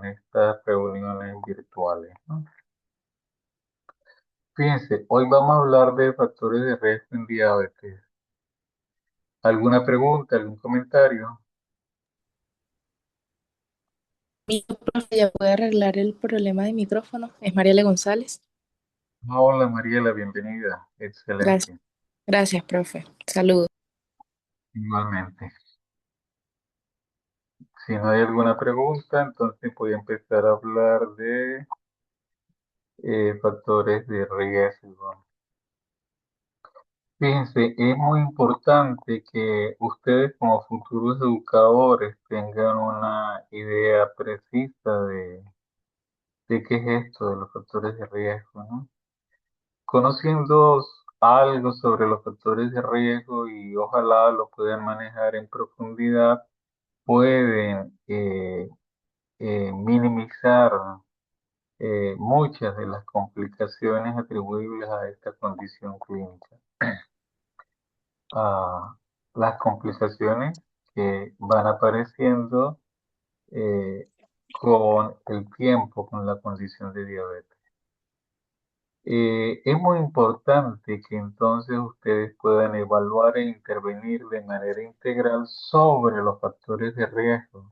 con estas reuniones virtuales, ¿no? Fíjense, hoy vamos a hablar de factores de riesgo en diabetes. ¿Alguna pregunta, algún comentario? Profe, ¿ya puede arreglar el problema de micrófono? Es Mariela González. Hola Mariela, bienvenida. Gracias, Excelente. gracias, profe. Saludos. Igualmente. Si no hay alguna pregunta, entonces voy a empezar a hablar de factores de riesgo. Fíjense, es muy importante que ustedes como futuros educadores tengan una idea precisa de qué es esto de los factores de riesgo, ¿no? Conociendo algo sobre los factores de riesgo y ojalá lo puedan manejar en profundidad, pueden minimizar muchas de las complicaciones atribuibles a esta condición clínica. Las complicaciones que van apareciendo con el tiempo, con la condición de diabetes. Es muy importante que entonces ustedes puedan evaluar e intervenir de manera integral sobre los factores de riesgo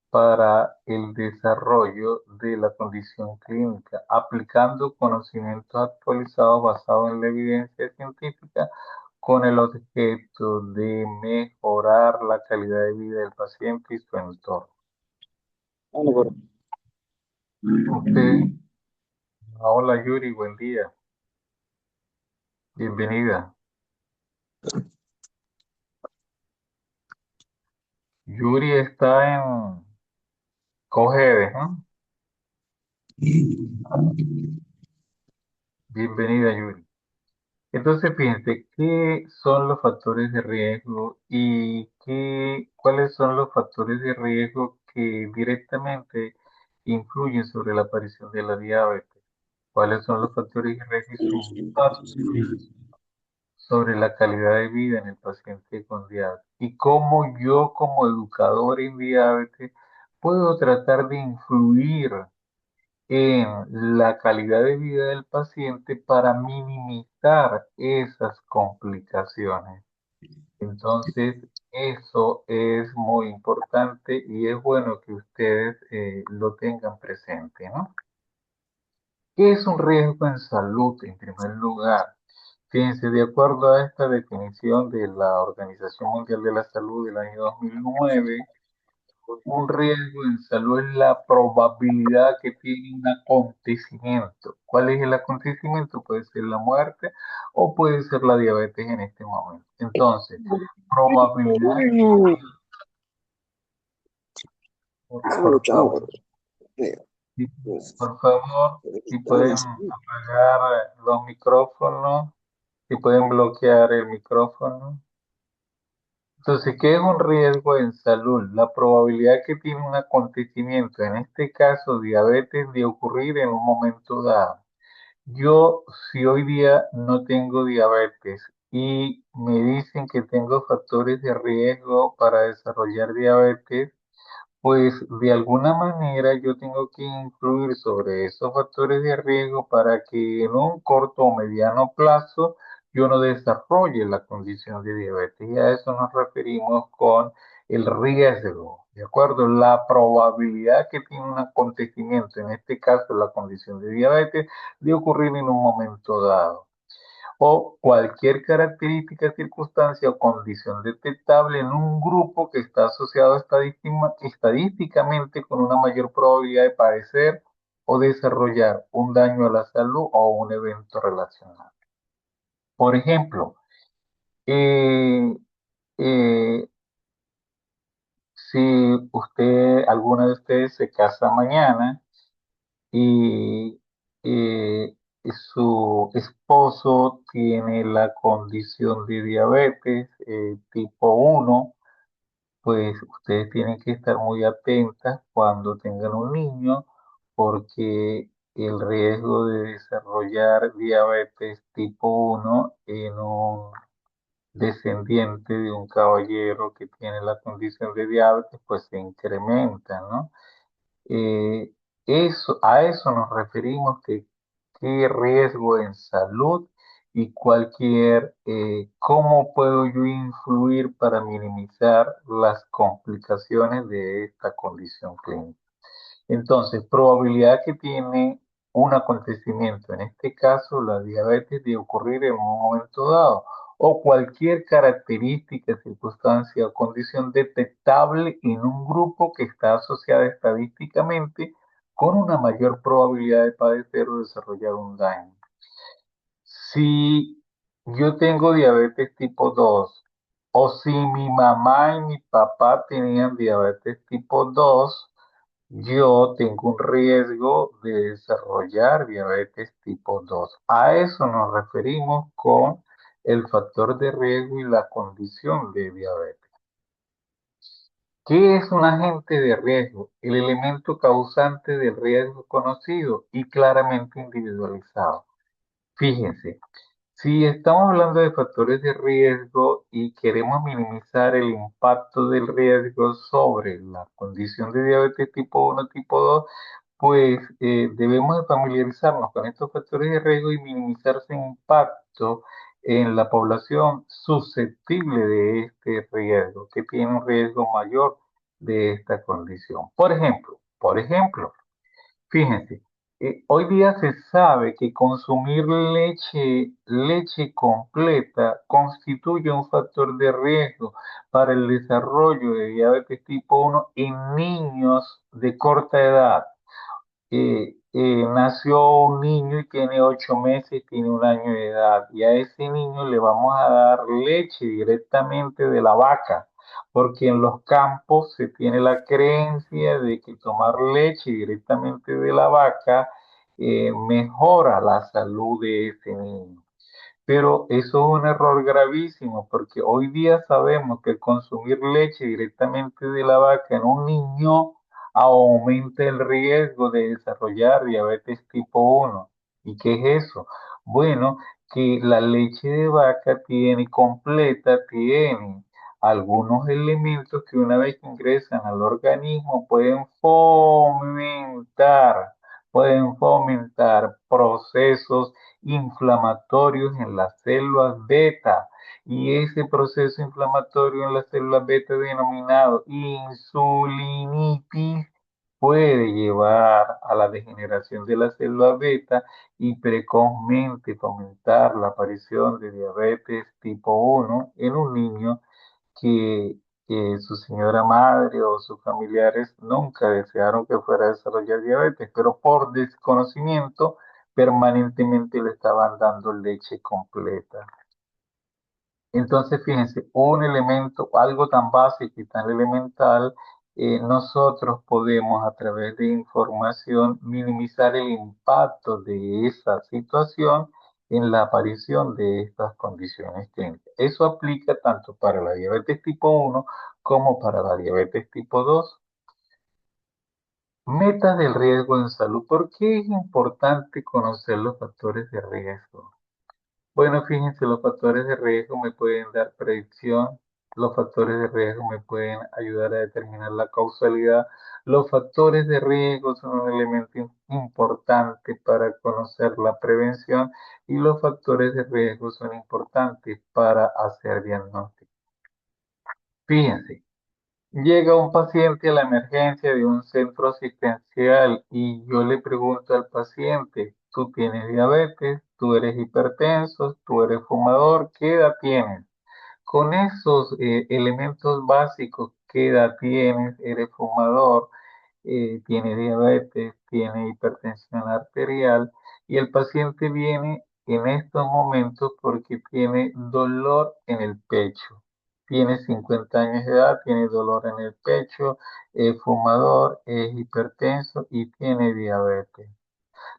para el desarrollo de la condición clínica, aplicando conocimientos actualizados basados en la evidencia científica con el objeto de mejorar la calidad de vida del paciente y su entorno. Usted, hola Yuri, buen día, bienvenida. Yuri está en Cogedes, ¿no? Bienvenida Yuri. Entonces, fíjense, ¿qué son los factores de riesgo y cuáles son los factores de riesgo que directamente influyen sobre la aparición de la diabetes? ¿Cuáles son los factores de riesgo y su impacto sobre la calidad de vida en el paciente con diabetes? Y cómo yo como educador en diabetes puedo tratar de influir en la calidad de vida del paciente para minimizar esas complicaciones. Entonces, eso es muy importante y es bueno que ustedes lo tengan presente, ¿no? ¿Qué es un riesgo en salud en primer lugar? Fíjense, de acuerdo a esta definición de la Organización Mundial de la Salud del año 2009, un riesgo en salud es la probabilidad que tiene un acontecimiento. ¿Cuál es el acontecimiento? Puede ser la muerte o puede ser la diabetes en este momento. Entonces, probabilidad que, por favor, si- por favor, si pueden apagar los micrófonos, si pueden bloquear el micrófono. Entonces, ¿qué es un riesgo en salud? La probabilidad que tiene un acontecimiento, en este caso diabetes, de ocurrir en un momento dado. Yo, si hoy día no tengo diabetes y me dicen que tengo factores de riesgo para desarrollar diabetes, pues de alguna manera yo tengo que influir sobre esos factores de riesgo para que en un corto o mediano plazo yo no desarrolle la condición de diabetes. Y a eso nos referimos con el riesgo, ¿de acuerdo? La probabilidad que tiene un acontecimiento, en este caso la condición de diabetes, de ocurrir en un momento dado o cualquier característica, circunstancia o condición detectable en un grupo que está asociado estadísticamente con una mayor probabilidad de padecer o desarrollar un daño a la salud o un evento relacionado. Por ejemplo, eh, eh, si alguna de ustedes se casa mañana y eh, su esposo tiene la condición de diabetes tipo 1, pues ustedes tienen que estar muy atentas cuando tengan un niño porque el riesgo de desarrollar diabetes tipo 1 en un descendiente de un caballero que tiene la condición de diabetes, pues se incrementa, ¿no? Eh, a eso nos referimos que qué riesgo en salud y cómo puedo yo influir para minimizar las complicaciones de esta condición clínica. Entonces, probabilidad que tiene un acontecimiento, en este caso la diabetes, de ocurrir en un momento dado, o cualquier característica, circunstancia o condición detectable en un grupo que está asociada estadísticamente con una mayor probabilidad de padecer o desarrollar un daño. Si yo tengo diabetes tipo 2 o si mi mamá y mi papá tenían diabetes tipo 2, yo tengo un riesgo de desarrollar diabetes tipo 2. A eso nos referimos con el factor de riesgo y la condición de diabetes. ¿Qué es un agente de riesgo? El elemento causante del riesgo conocido y claramente individualizado. Fíjense, si estamos hablando de factores de riesgo y queremos minimizar el impacto del riesgo sobre la condición de diabetes tipo 1, tipo 2, pues debemos de familiarizarnos con estos factores de riesgo y minimizar su impacto en la población susceptible de este riesgo, que tiene un riesgo mayor de esta condición. Por ejemplo, fíjense, hoy día se sabe que consumir leche completa constituye un factor de riesgo para el desarrollo de diabetes tipo 1 en niños de corta edad. Nació un niño y tiene 8 meses, tiene un año de edad, y a ese niño le vamos a dar leche directamente de la vaca, porque en los campos se tiene la creencia de que tomar leche directamente de la vaca mejora la salud de ese niño. Pero eso es un error gravísimo porque hoy día sabemos que consumir leche directamente de la vaca en un niño aumenta el riesgo de desarrollar diabetes tipo 1. ¿Y qué es eso? Bueno, que la leche de vaca tiene algunos elementos que una vez que ingresan al organismo pueden fomentar procesos inflamatorios en las células beta. Y ese proceso inflamatorio en las células beta denominado insulinitis puede llevar a la degeneración de las células beta y precozmente fomentar la aparición de diabetes tipo 1 en un niño que, que su señora madre o sus familiares nunca desearon que fuera a desarrollar diabetes, pero por desconocimiento permanentemente le estaban dando leche completa. Entonces, fíjense, un elemento, algo tan básico y tan elemental, nosotros podemos a través de información minimizar el impacto de esa situación en la aparición de estas condiciones clínicas. Eso aplica tanto para la diabetes tipo 1 como para la diabetes tipo 2. Metas del riesgo en salud. ¿Por qué es importante conocer los factores de riesgo? Bueno, fíjense, los factores de riesgo me pueden dar predicción, los factores de riesgo me pueden ayudar a determinar la causalidad. Los factores de riesgo son un elemento importante para conocer la prevención y los factores de riesgo son importantes para hacer diagnóstico. Fíjense, llega un paciente a la emergencia de un centro asistencial y yo le pregunto al paciente, ¿tú tienes diabetes? ¿Tú eres hipertenso? ¿Tú eres fumador? ¿Qué edad tienes? Con esos elementos básicos, ¿qué edad tienes? ¿Eres fumador? ¿Tiene diabetes? ¿Tiene hipertensión arterial? Y el paciente viene en estos momentos porque tiene dolor en el pecho. Tiene 50 años de edad, tiene dolor en el pecho, es fumador, es hipertenso y tiene diabetes.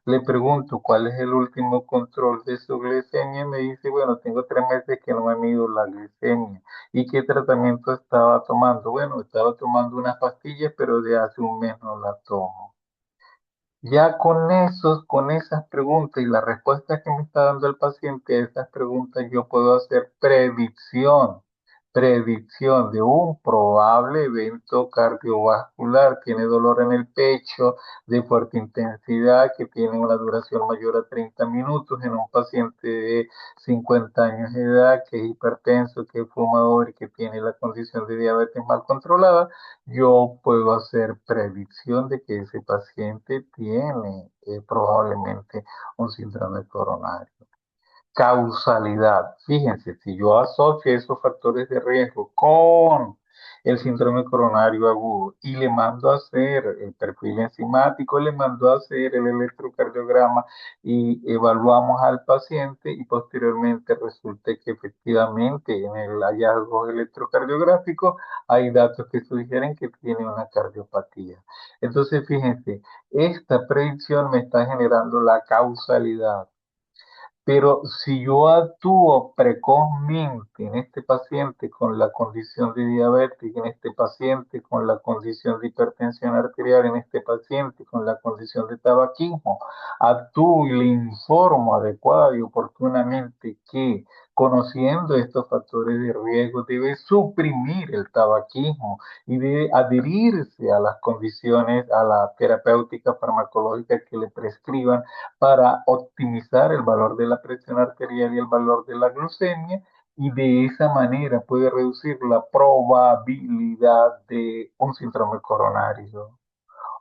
Le pregunto cuál es el último control de su glicemia y me dice, bueno, tengo 3 meses que no me mido la glicemia. ¿Y qué tratamiento estaba tomando? Bueno, estaba tomando unas pastillas, pero de hace un mes no las tomo. Ya con esas preguntas y las respuestas que me está dando el paciente a esas preguntas, yo puedo hacer predicción de un probable evento cardiovascular, tiene dolor en el pecho de fuerte intensidad que tiene una duración mayor a 30 minutos en un paciente de 50 años de edad que es hipertenso, que es fumador y que tiene la condición de diabetes mal controlada, yo puedo hacer predicción de que ese paciente tiene probablemente un síndrome coronario. Causalidad. Fíjense, si yo asocio esos factores de riesgo con el síndrome coronario agudo y le mando a hacer el perfil enzimático, le mando a hacer el electrocardiograma y evaluamos al paciente y posteriormente resulta que efectivamente en el hallazgo electrocardiográfico hay datos que sugieren que tiene una cardiopatía. Entonces, fíjense, esta predicción me está generando la causalidad. Pero si yo actúo precozmente en este paciente con la condición de diabetes, en este paciente con la condición de hipertensión arterial, en este paciente con la condición de tabaquismo, actúo y le informo adecuada y oportunamente que conociendo estos factores de riesgo debe suprimir el tabaquismo y debe adherirse a las condiciones, a la terapéutica farmacológica que le prescriban para optimizar el valor de la presión arterial y el valor de la glucemia y de esa manera puede reducir la probabilidad de un síndrome coronario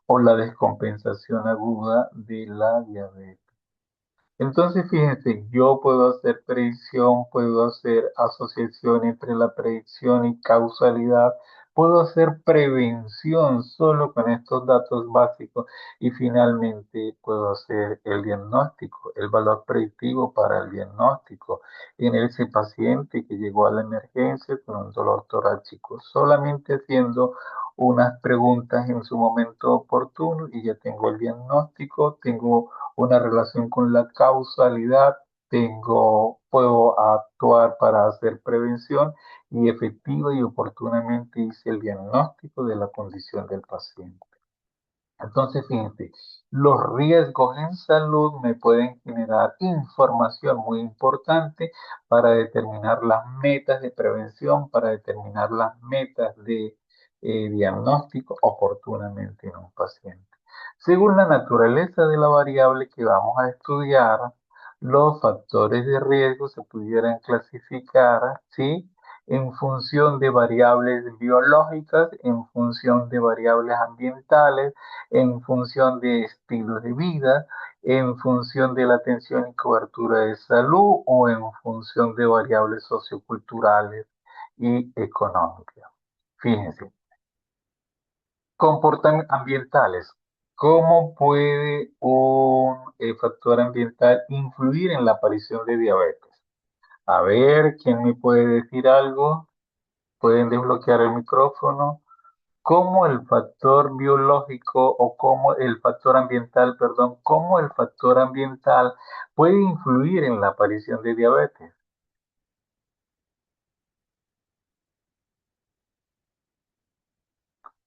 o la descompensación aguda de la diabetes. Entonces, fíjense, yo puedo hacer predicción, puedo hacer asociación entre la predicción y causalidad, puedo hacer prevención solo con estos datos básicos y finalmente puedo hacer el diagnóstico, el valor predictivo para el diagnóstico en ese paciente que llegó a la emergencia con un dolor torácico, solamente haciendo unas preguntas en su momento oportuno y ya tengo el diagnóstico, tengo una relación con la causalidad, puedo actuar para hacer prevención y efectiva y oportunamente hice el diagnóstico de la condición del paciente. Entonces, fíjense, los riesgos en salud me pueden generar información muy importante para determinar las metas de prevención, para determinar las metas de diagnóstico oportunamente en un paciente. Según la naturaleza de la variable que vamos a estudiar, los factores de riesgo se pudieran clasificar, ¿sí? En función de variables biológicas, en función de variables ambientales, en función de estilo de vida, en función de la atención y cobertura de salud o en función de variables socioculturales y económicas. Fíjense, comportamientos ambientales. ¿Cómo puede un factor ambiental influir en la aparición de diabetes? A ver, ¿quién me puede decir algo? Pueden desbloquear el micrófono. ¿Cómo el factor biológico o cómo el factor ambiental, perdón, cómo el factor ambiental puede influir en la aparición de diabetes?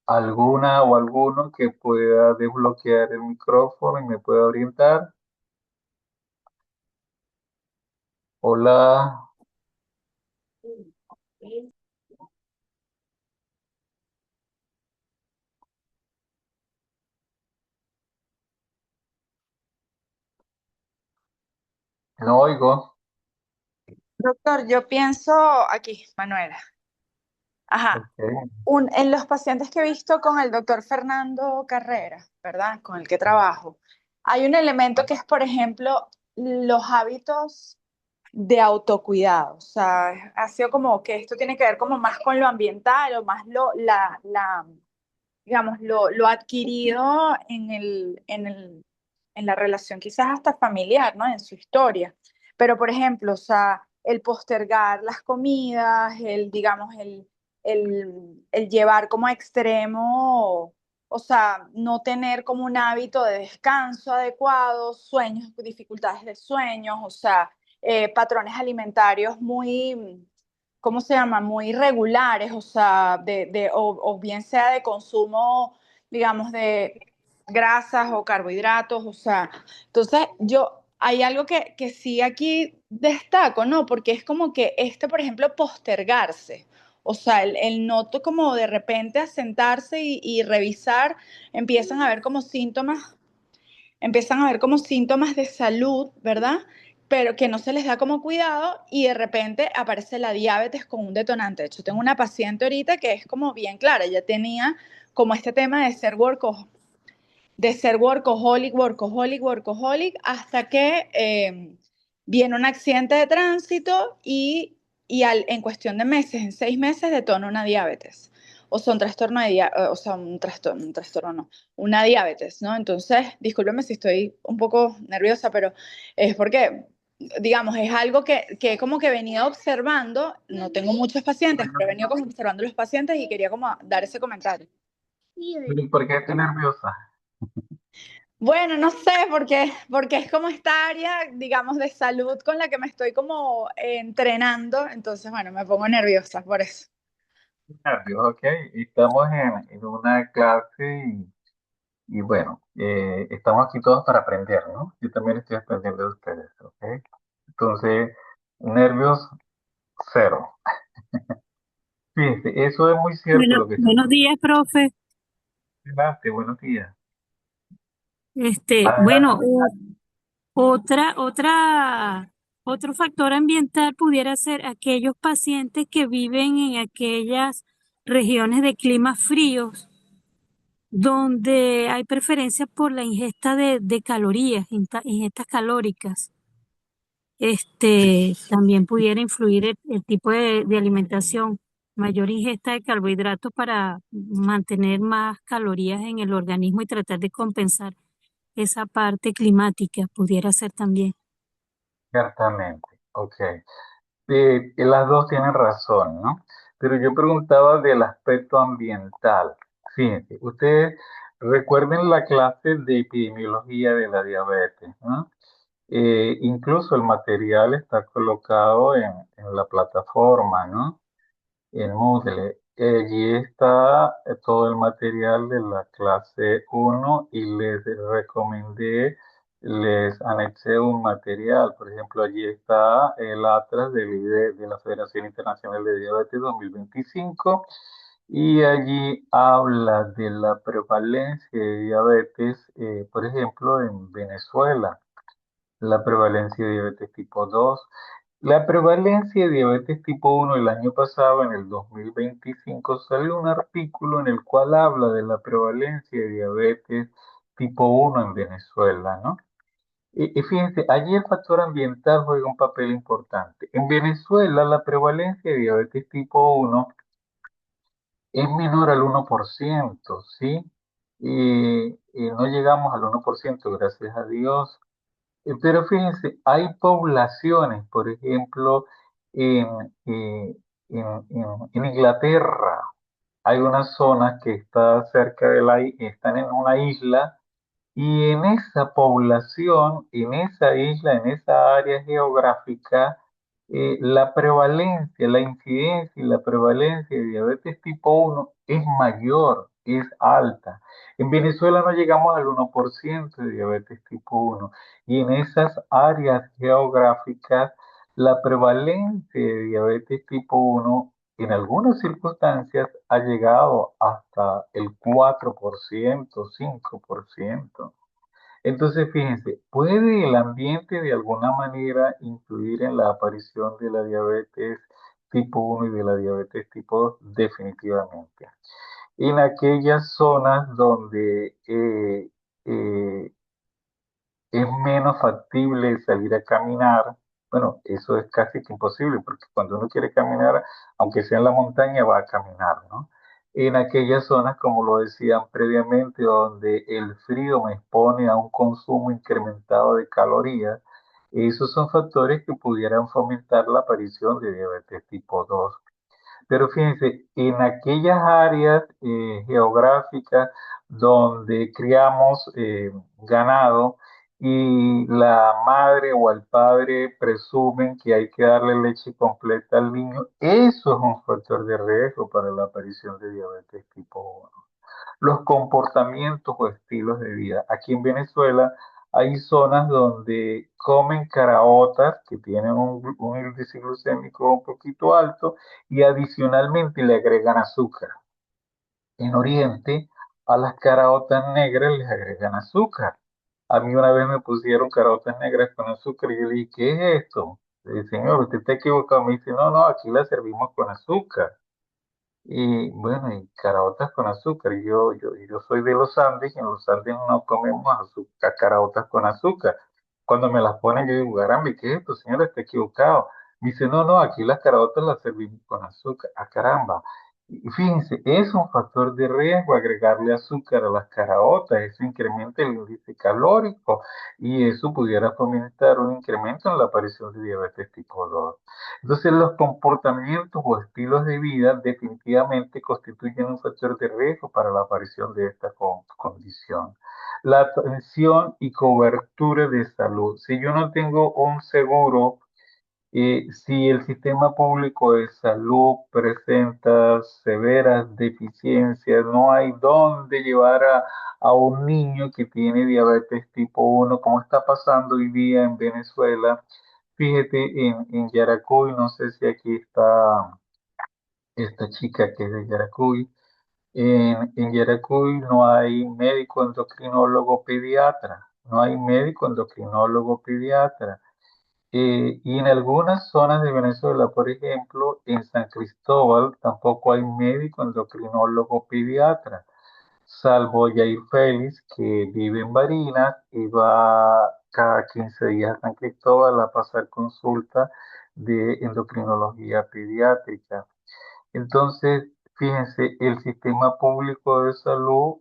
¿Alguna o alguno que pueda desbloquear el micrófono y me pueda orientar? Hola, no oigo. Doctor, yo pienso aquí, Manuela. Ajá. Ok. En los pacientes que he visto con el doctor Fernando Carrera, ¿verdad? Con el que trabajo, hay un elemento que es, por ejemplo, los hábitos de autocuidado. O sea, ha sido como que esto tiene que ver como más con lo ambiental o más digamos, lo adquirido en la relación quizás hasta familiar, ¿no? En su historia. Pero, por ejemplo, o sea, el postergar las comidas, digamos, el llevar como a extremo, o sea, no tener como un hábito de descanso adecuado, sueños, dificultades de sueños, o sea, patrones alimentarios muy, ¿cómo se llama? Muy irregulares, o sea, o bien sea de consumo, digamos, de grasas o carbohidratos, o sea, entonces hay algo que sí aquí destaco, ¿no? Porque es como que por ejemplo, postergarse, O sea, el noto como de repente a sentarse y revisar, empiezan a ver como síntomas empiezan a ver como síntomas de salud, ¿verdad? Pero que no se les da como cuidado y de repente aparece la diabetes con un detonante. De hecho, tengo una paciente ahorita que es como bien clara, ella tenía como este tema de ser workaholic, workaholic, workaholic, hasta que viene un accidente de tránsito en cuestión de meses, en 6 meses, detona una diabetes. O sea, un trastorno de diabetes, o sea, un trastorno no, una diabetes, ¿no? Entonces, discúlpeme si estoy un poco nerviosa, pero es porque, digamos, es algo que como que he venido observando, no tengo muchos pacientes, pero he venido como observando los pacientes y quería como dar ese comentario. Pero ¿por qué estás nerviosa? Bueno, no sé, porque es como esta área, digamos, de salud con la que me estoy como entrenando, entonces, bueno, me pongo nerviosa por eso. Nervios, ok. Estamos en una clase y bueno, estamos aquí todos para aprender, ¿no? Yo también estoy aprendiendo de ustedes, ok. Entonces, nervios cero. Fíjense, eso es muy cierto Bueno, lo que está buenos días, profe. diciendo. Buenos días. Bueno, Adelante. otro factor ambiental pudiera ser aquellos pacientes que viven en aquellas regiones de climas fríos, donde hay preferencia por la ingesta de calorías, ingestas calóricas. También pudiera influir el tipo de alimentación, mayor ingesta de carbohidratos para mantener más calorías en el organismo y tratar de compensar esa parte climática, pudiera ser también. Ciertamente, ok. Las dos tienen razón, ¿no? Pero yo preguntaba del aspecto ambiental. Fíjense, ustedes recuerden la clase de epidemiología de la diabetes, ¿no? Incluso el material está colocado en la plataforma, ¿no? En Moodle. Allí está todo el material de la clase uno y les recomendé, les anexé un material. Por ejemplo, allí está el Atlas de la Federación Internacional de Diabetes 2025 y allí habla de la prevalencia de diabetes, por ejemplo, en Venezuela, la prevalencia de diabetes tipo 2. La prevalencia de diabetes tipo 1 el año pasado, en el 2025, salió un artículo en el cual habla de la prevalencia de diabetes tipo 1 en Venezuela, ¿no? Y fíjense, allí el factor ambiental juega un papel importante. En Venezuela, la prevalencia de diabetes tipo 1 es menor al 1%, ¿sí? Y no llegamos al 1%, gracias a Dios. Pero fíjense, hay poblaciones, por ejemplo, en, eh, en Inglaterra, hay unas zonas que está cerca de están en una isla y en esa población, en esa isla, en esa área geográfica, la prevalencia, la incidencia y la prevalencia de diabetes tipo 1 es mayor, es alta. En Venezuela no llegamos al 1% de diabetes tipo 1 y en esas áreas geográficas la prevalencia de diabetes tipo 1 en algunas circunstancias ha llegado hasta el 4%, 5%. Entonces, fíjense, ¿puede el ambiente de alguna manera influir en la aparición de la diabetes tipo 1 y de la diabetes tipo 2? Definitivamente. En aquellas zonas donde eh, es menos factible salir a caminar. Bueno, eso es casi que imposible, porque cuando uno quiere caminar, aunque sea en la montaña, va a caminar, ¿no? En aquellas zonas, como lo decían previamente, donde el frío me expone a un consumo incrementado de calorías, esos son factores que pudieran fomentar la aparición de diabetes tipo 2. Pero fíjense, en aquellas áreas geográficas donde criamos ganado y la madre o el padre presumen que hay que darle leche completa al niño, eso es un factor de riesgo para la aparición de diabetes tipo 1. Los comportamientos o estilos de vida. Aquí en Venezuela hay zonas donde comen caraotas que tienen un índice glucémico un poquito alto y adicionalmente le agregan azúcar. En Oriente, a las caraotas negras les agregan azúcar. A mí una vez me pusieron caraotas negras con azúcar y yo dije, ¿qué es esto? Le dije, señor, usted está equivocado. Me dice, no, no, aquí la servimos con azúcar. Y bueno, y caraotas con azúcar. Yo soy de los Andes y en los Andes no comemos azúcar, caraotas con azúcar. Cuando me las ponen, yo digo, caramba, ¿qué es esto, señor? Está equivocado. Me dice, no, no, aquí las caraotas las servimos con azúcar. Ah, caramba. Y fíjense, es un factor de riesgo agregarle azúcar a las caraotas. Eso incrementa el índice calórico y eso pudiera fomentar un incremento en la aparición de diabetes tipo 2. Entonces, los comportamientos o estilos de vida definitivamente constituyen un factor de riesgo para la aparición de esta condición. La atención y cobertura de salud. Si yo no tengo un seguro, si el sistema público de salud presenta severas deficiencias, no hay dónde llevar a un niño que tiene diabetes tipo 1, como está pasando hoy día en Venezuela. Fíjate, en Yaracuy, no sé si aquí está esta chica que es de Yaracuy. En Yaracuy no hay médico endocrinólogo pediatra, no hay médico endocrinólogo pediatra. Y en algunas zonas de Venezuela, por ejemplo, en San Cristóbal, tampoco hay médico endocrinólogo pediatra, salvo Yair Félix, que vive en Barinas y va cada 15 días a San Cristóbal a pasar consulta de endocrinología pediátrica. Entonces, fíjense, el sistema público de salud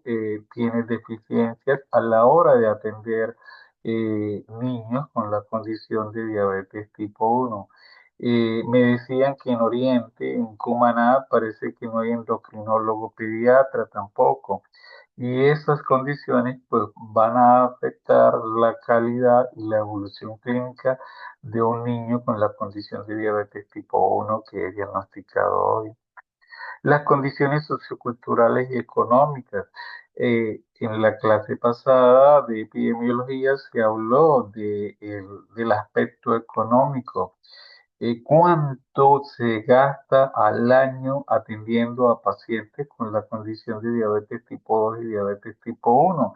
tiene deficiencias a la hora de atender niños con la condición de diabetes tipo 1. Me decían que en Oriente, en Cumaná, parece que no hay endocrinólogo pediatra tampoco. Y esas condiciones pues van a afectar la calidad y la evolución clínica de un niño con la condición de diabetes tipo 1 que es diagnosticado hoy. Las condiciones socioculturales y económicas. En la clase pasada de epidemiología se habló del aspecto económico. ¿Cuánto se gasta al año atendiendo a pacientes con la condición de diabetes tipo 2 y diabetes tipo 1?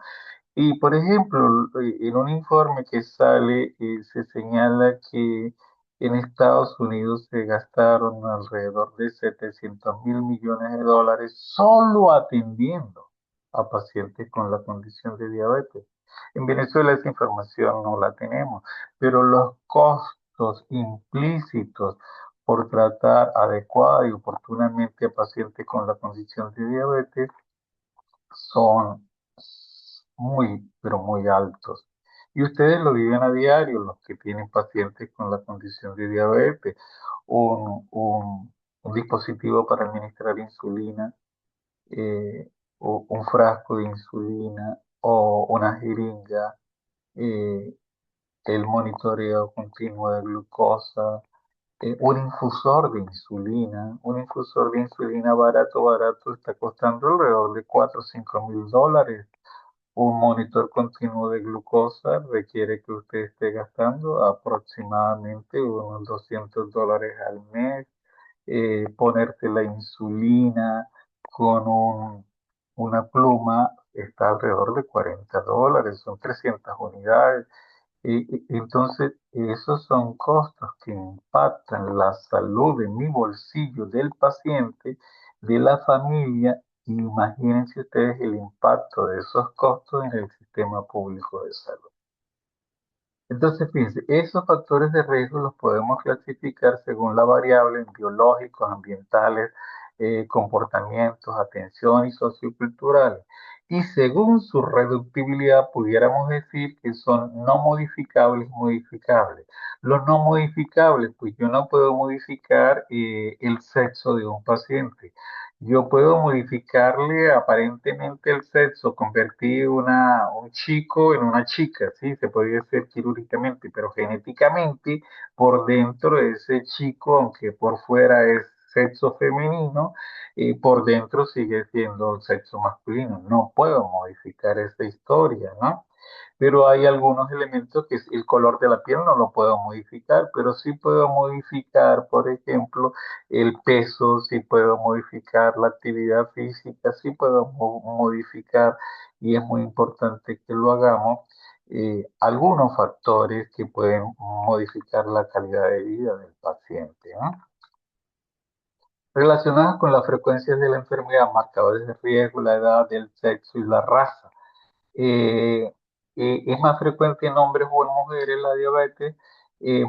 Y, por ejemplo, en un informe que sale, se señala que en Estados Unidos se gastaron alrededor de 700.000 millones de dólares solo atendiendo a pacientes con la condición de diabetes. En Venezuela esa información no la tenemos, pero los costos implícitos por tratar adecuada y oportunamente a pacientes con la condición de diabetes son muy, pero muy altos. Y ustedes lo viven a diario, los que tienen pacientes con la condición de diabetes, un dispositivo para administrar insulina, eh, o un frasco de insulina o una jeringa, eh, el monitoreo continuo de glucosa, un infusor de insulina barato, barato está costando alrededor de 4 o 5 mil dólares. Un monitor continuo de glucosa requiere que usted esté gastando aproximadamente unos $200 al mes. Ponerte la insulina con una pluma está alrededor de $40, son 300 unidades. Entonces, esos son costos que impactan la salud de mi bolsillo, del paciente, de la familia. Imagínense ustedes el impacto de esos costos en el sistema público de salud. Entonces, fíjense, esos factores de riesgo los podemos clasificar según la variable en biológicos, ambientales, comportamientos, atención y socioculturales. Y según su reductibilidad, pudiéramos decir que son no modificables y modificables. Los no modificables, pues yo no puedo modificar el sexo de un paciente. Yo puedo modificarle aparentemente el sexo, convertir un chico en una chica, ¿sí? Se podría hacer quirúrgicamente, pero genéticamente por dentro de ese chico, aunque por fuera es sexo femenino, por dentro sigue siendo sexo masculino. No puedo modificar esa historia, ¿no? pero hay algunos elementos que el color de la piel no lo puedo modificar, pero sí puedo modificar, por ejemplo, el peso, sí puedo modificar la actividad física, sí puedo modificar, y es muy importante que lo hagamos, algunos factores que pueden modificar la calidad de vida del paciente, ¿no? Relacionadas con la frecuencia de la enfermedad, marcadores de riesgo, la edad, el sexo y la raza. Eh, es más frecuente en hombres o en mujeres la diabetes.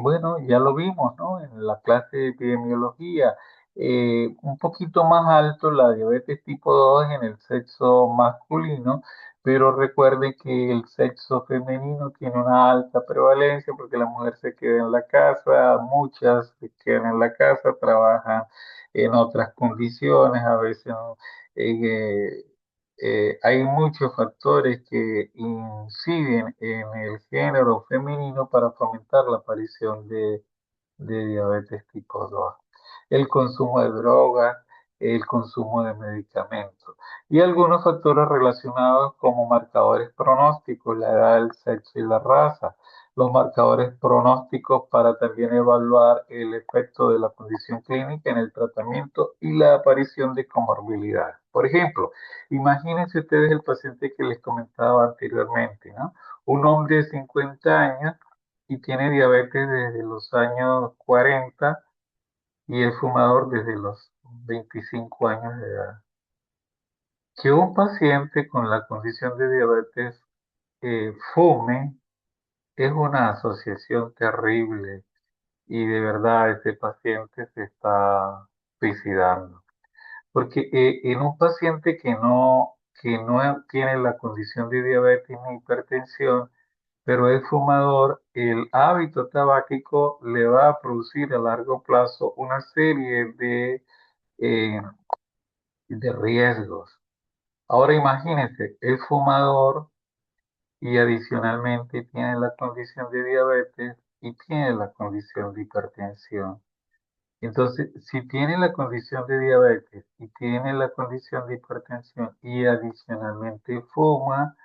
Bueno, ya lo vimos, ¿no? En la clase de epidemiología. Un poquito más alto la diabetes tipo 2 en el sexo masculino, pero recuerden que el sexo femenino tiene una alta prevalencia porque la mujer se queda en la casa, muchas se quedan en la casa, trabajan en otras condiciones, a veces ¿no? eh, hay muchos factores que inciden en el género femenino para fomentar la aparición de diabetes tipo 2. El consumo de drogas, el consumo de medicamentos y algunos factores relacionados como marcadores pronósticos, la edad, el sexo y la raza. Los marcadores pronósticos para también evaluar el efecto de la condición clínica en el tratamiento y la aparición de comorbilidad. Por ejemplo, imagínense ustedes el paciente que les comentaba anteriormente, ¿no? Un hombre de 50 años y tiene diabetes desde los años 40 y es fumador desde los 25 años de edad. Que un paciente con la condición de diabetes fume es una asociación terrible y de verdad ese paciente se está suicidando. Porque en un paciente que no tiene la condición de diabetes ni hipertensión, pero es fumador, el hábito tabáquico le va a producir a largo plazo una serie eh, de riesgos. Ahora imagínense, es fumador y adicionalmente tiene la condición de diabetes y tiene la condición de hipertensión. Entonces, si tiene la condición de diabetes y tiene la condición de hipertensión y adicionalmente fuma,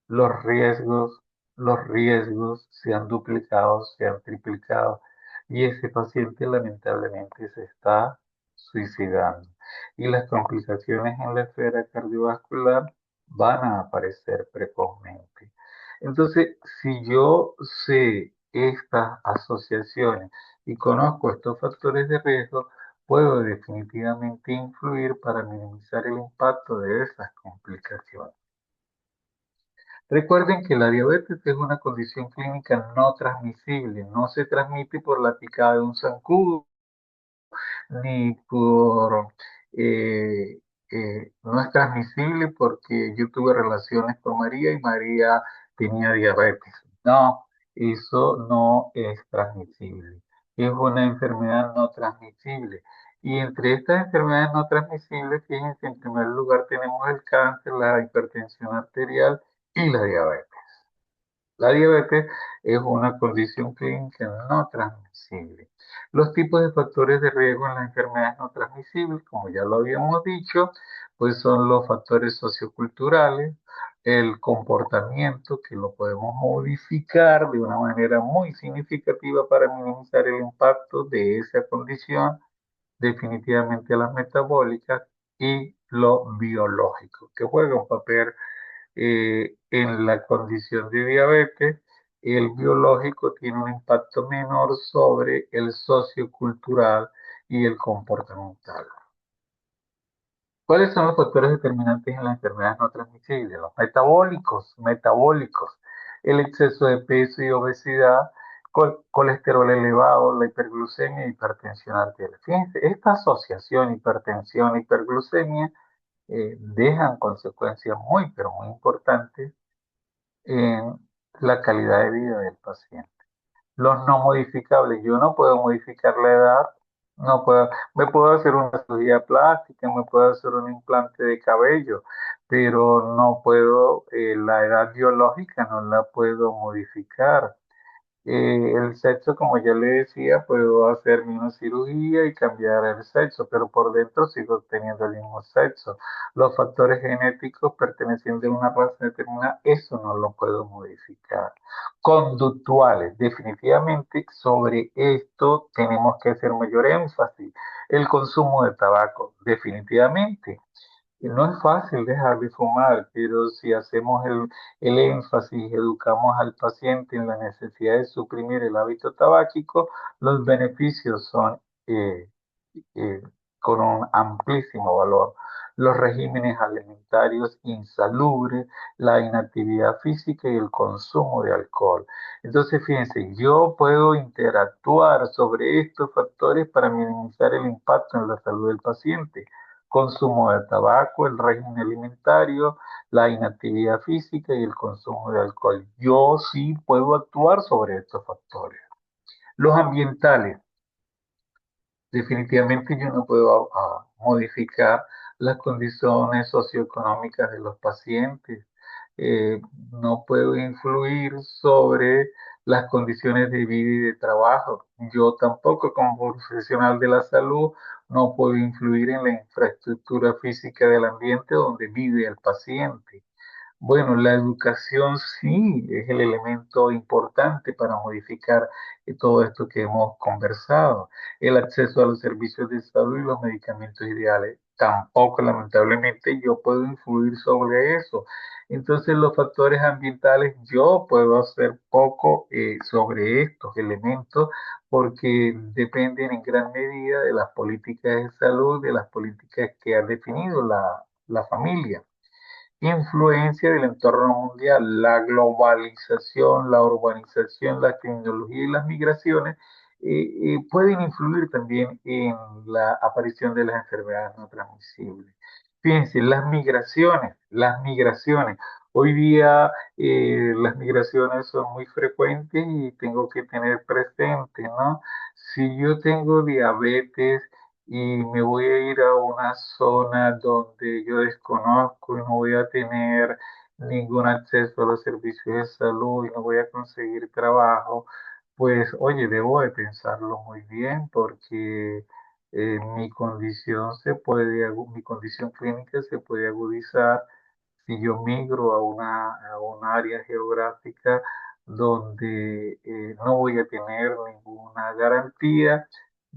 los riesgos, los riesgos se han duplicado, se han triplicado y ese paciente lamentablemente se está suicidando. Y las complicaciones en la esfera cardiovascular van a aparecer precozmente. Entonces, si yo sé estas asociaciones y conozco estos factores de riesgo, puedo definitivamente influir para minimizar el impacto de esas complicaciones. Recuerden que la diabetes es una condición clínica no transmisible, no se transmite por la picada de un zancudo ni por... eh, no es transmisible porque yo tuve relaciones con María y María tenía diabetes. No, eso no es transmisible. Es una enfermedad no transmisible. Y entre estas enfermedades no transmisibles, fíjense, en primer lugar tenemos el cáncer, la hipertensión arterial y la diabetes. La diabetes es una condición clínica no transmisible. Los tipos de factores de riesgo en las enfermedades no transmisibles, como ya lo habíamos dicho, pues son los factores socioculturales, el comportamiento, que lo podemos modificar de una manera muy significativa para minimizar el impacto de esa condición, definitivamente las metabólicas y lo biológico, que juega un papel en la condición de diabetes. El biológico tiene un impacto menor sobre el sociocultural y el comportamental. ¿Cuáles son los factores determinantes en las enfermedades no transmisibles? Los metabólicos, el exceso de peso y obesidad, colesterol elevado, la hiperglucemia y hipertensión arterial. Fíjense, esta asociación hipertensión-hiperglucemia dejan consecuencias muy, pero muy importantes en la calidad de vida del paciente. Los no modificables, yo no puedo modificar la edad, no puedo, me puedo hacer una cirugía plástica, me puedo hacer un implante de cabello, pero no puedo, la edad biológica no la puedo modificar. El sexo, como ya le decía, puedo hacerme una cirugía y cambiar el sexo, pero por dentro sigo teniendo el mismo sexo. Los factores genéticos pertenecientes a una raza determinada, eso no lo puedo modificar. Conductuales, definitivamente sobre esto tenemos que hacer mayor énfasis. El consumo de tabaco, definitivamente. Y no es fácil dejar de fumar, pero si hacemos el énfasis, educamos al paciente en la necesidad de suprimir el hábito tabáquico, los beneficios son eh, eh, con un amplísimo valor. Los regímenes alimentarios insalubres, la inactividad física y el consumo de alcohol. Entonces, fíjense, yo puedo interactuar sobre estos factores para minimizar el impacto en la salud del paciente. Consumo de tabaco, el régimen alimentario, la inactividad física y el consumo de alcohol. Yo sí puedo actuar sobre estos factores. Los ambientales. Definitivamente yo no puedo modificar las condiciones socioeconómicas de los pacientes. Eh, no puedo influir sobre las condiciones de vida y de trabajo. Yo tampoco, como profesional de la salud, no puedo influir en la infraestructura física del ambiente donde vive el paciente. Bueno, la educación sí es el elemento importante para modificar todo esto que hemos conversado. El acceso a los servicios de salud y los medicamentos ideales. Tampoco, lamentablemente, yo puedo influir sobre eso. Entonces, los factores ambientales, yo puedo hacer poco sobre estos elementos porque dependen en gran medida de las políticas de salud, de las políticas que ha definido la familia. Influencia del entorno mundial, la globalización, la urbanización, la tecnología y las migraciones pueden influir también en la aparición de las enfermedades no transmisibles. Fíjense, las migraciones. Hoy día las migraciones son muy frecuentes y tengo que tener presente, ¿no? Si yo tengo diabetes, y me voy a ir a una zona donde yo desconozco y no voy a tener ningún acceso a los servicios de salud y no voy a conseguir trabajo, pues oye, debo de pensarlo muy bien porque mi condición clínica se puede agudizar si yo migro a un área geográfica donde no voy a tener ninguna garantía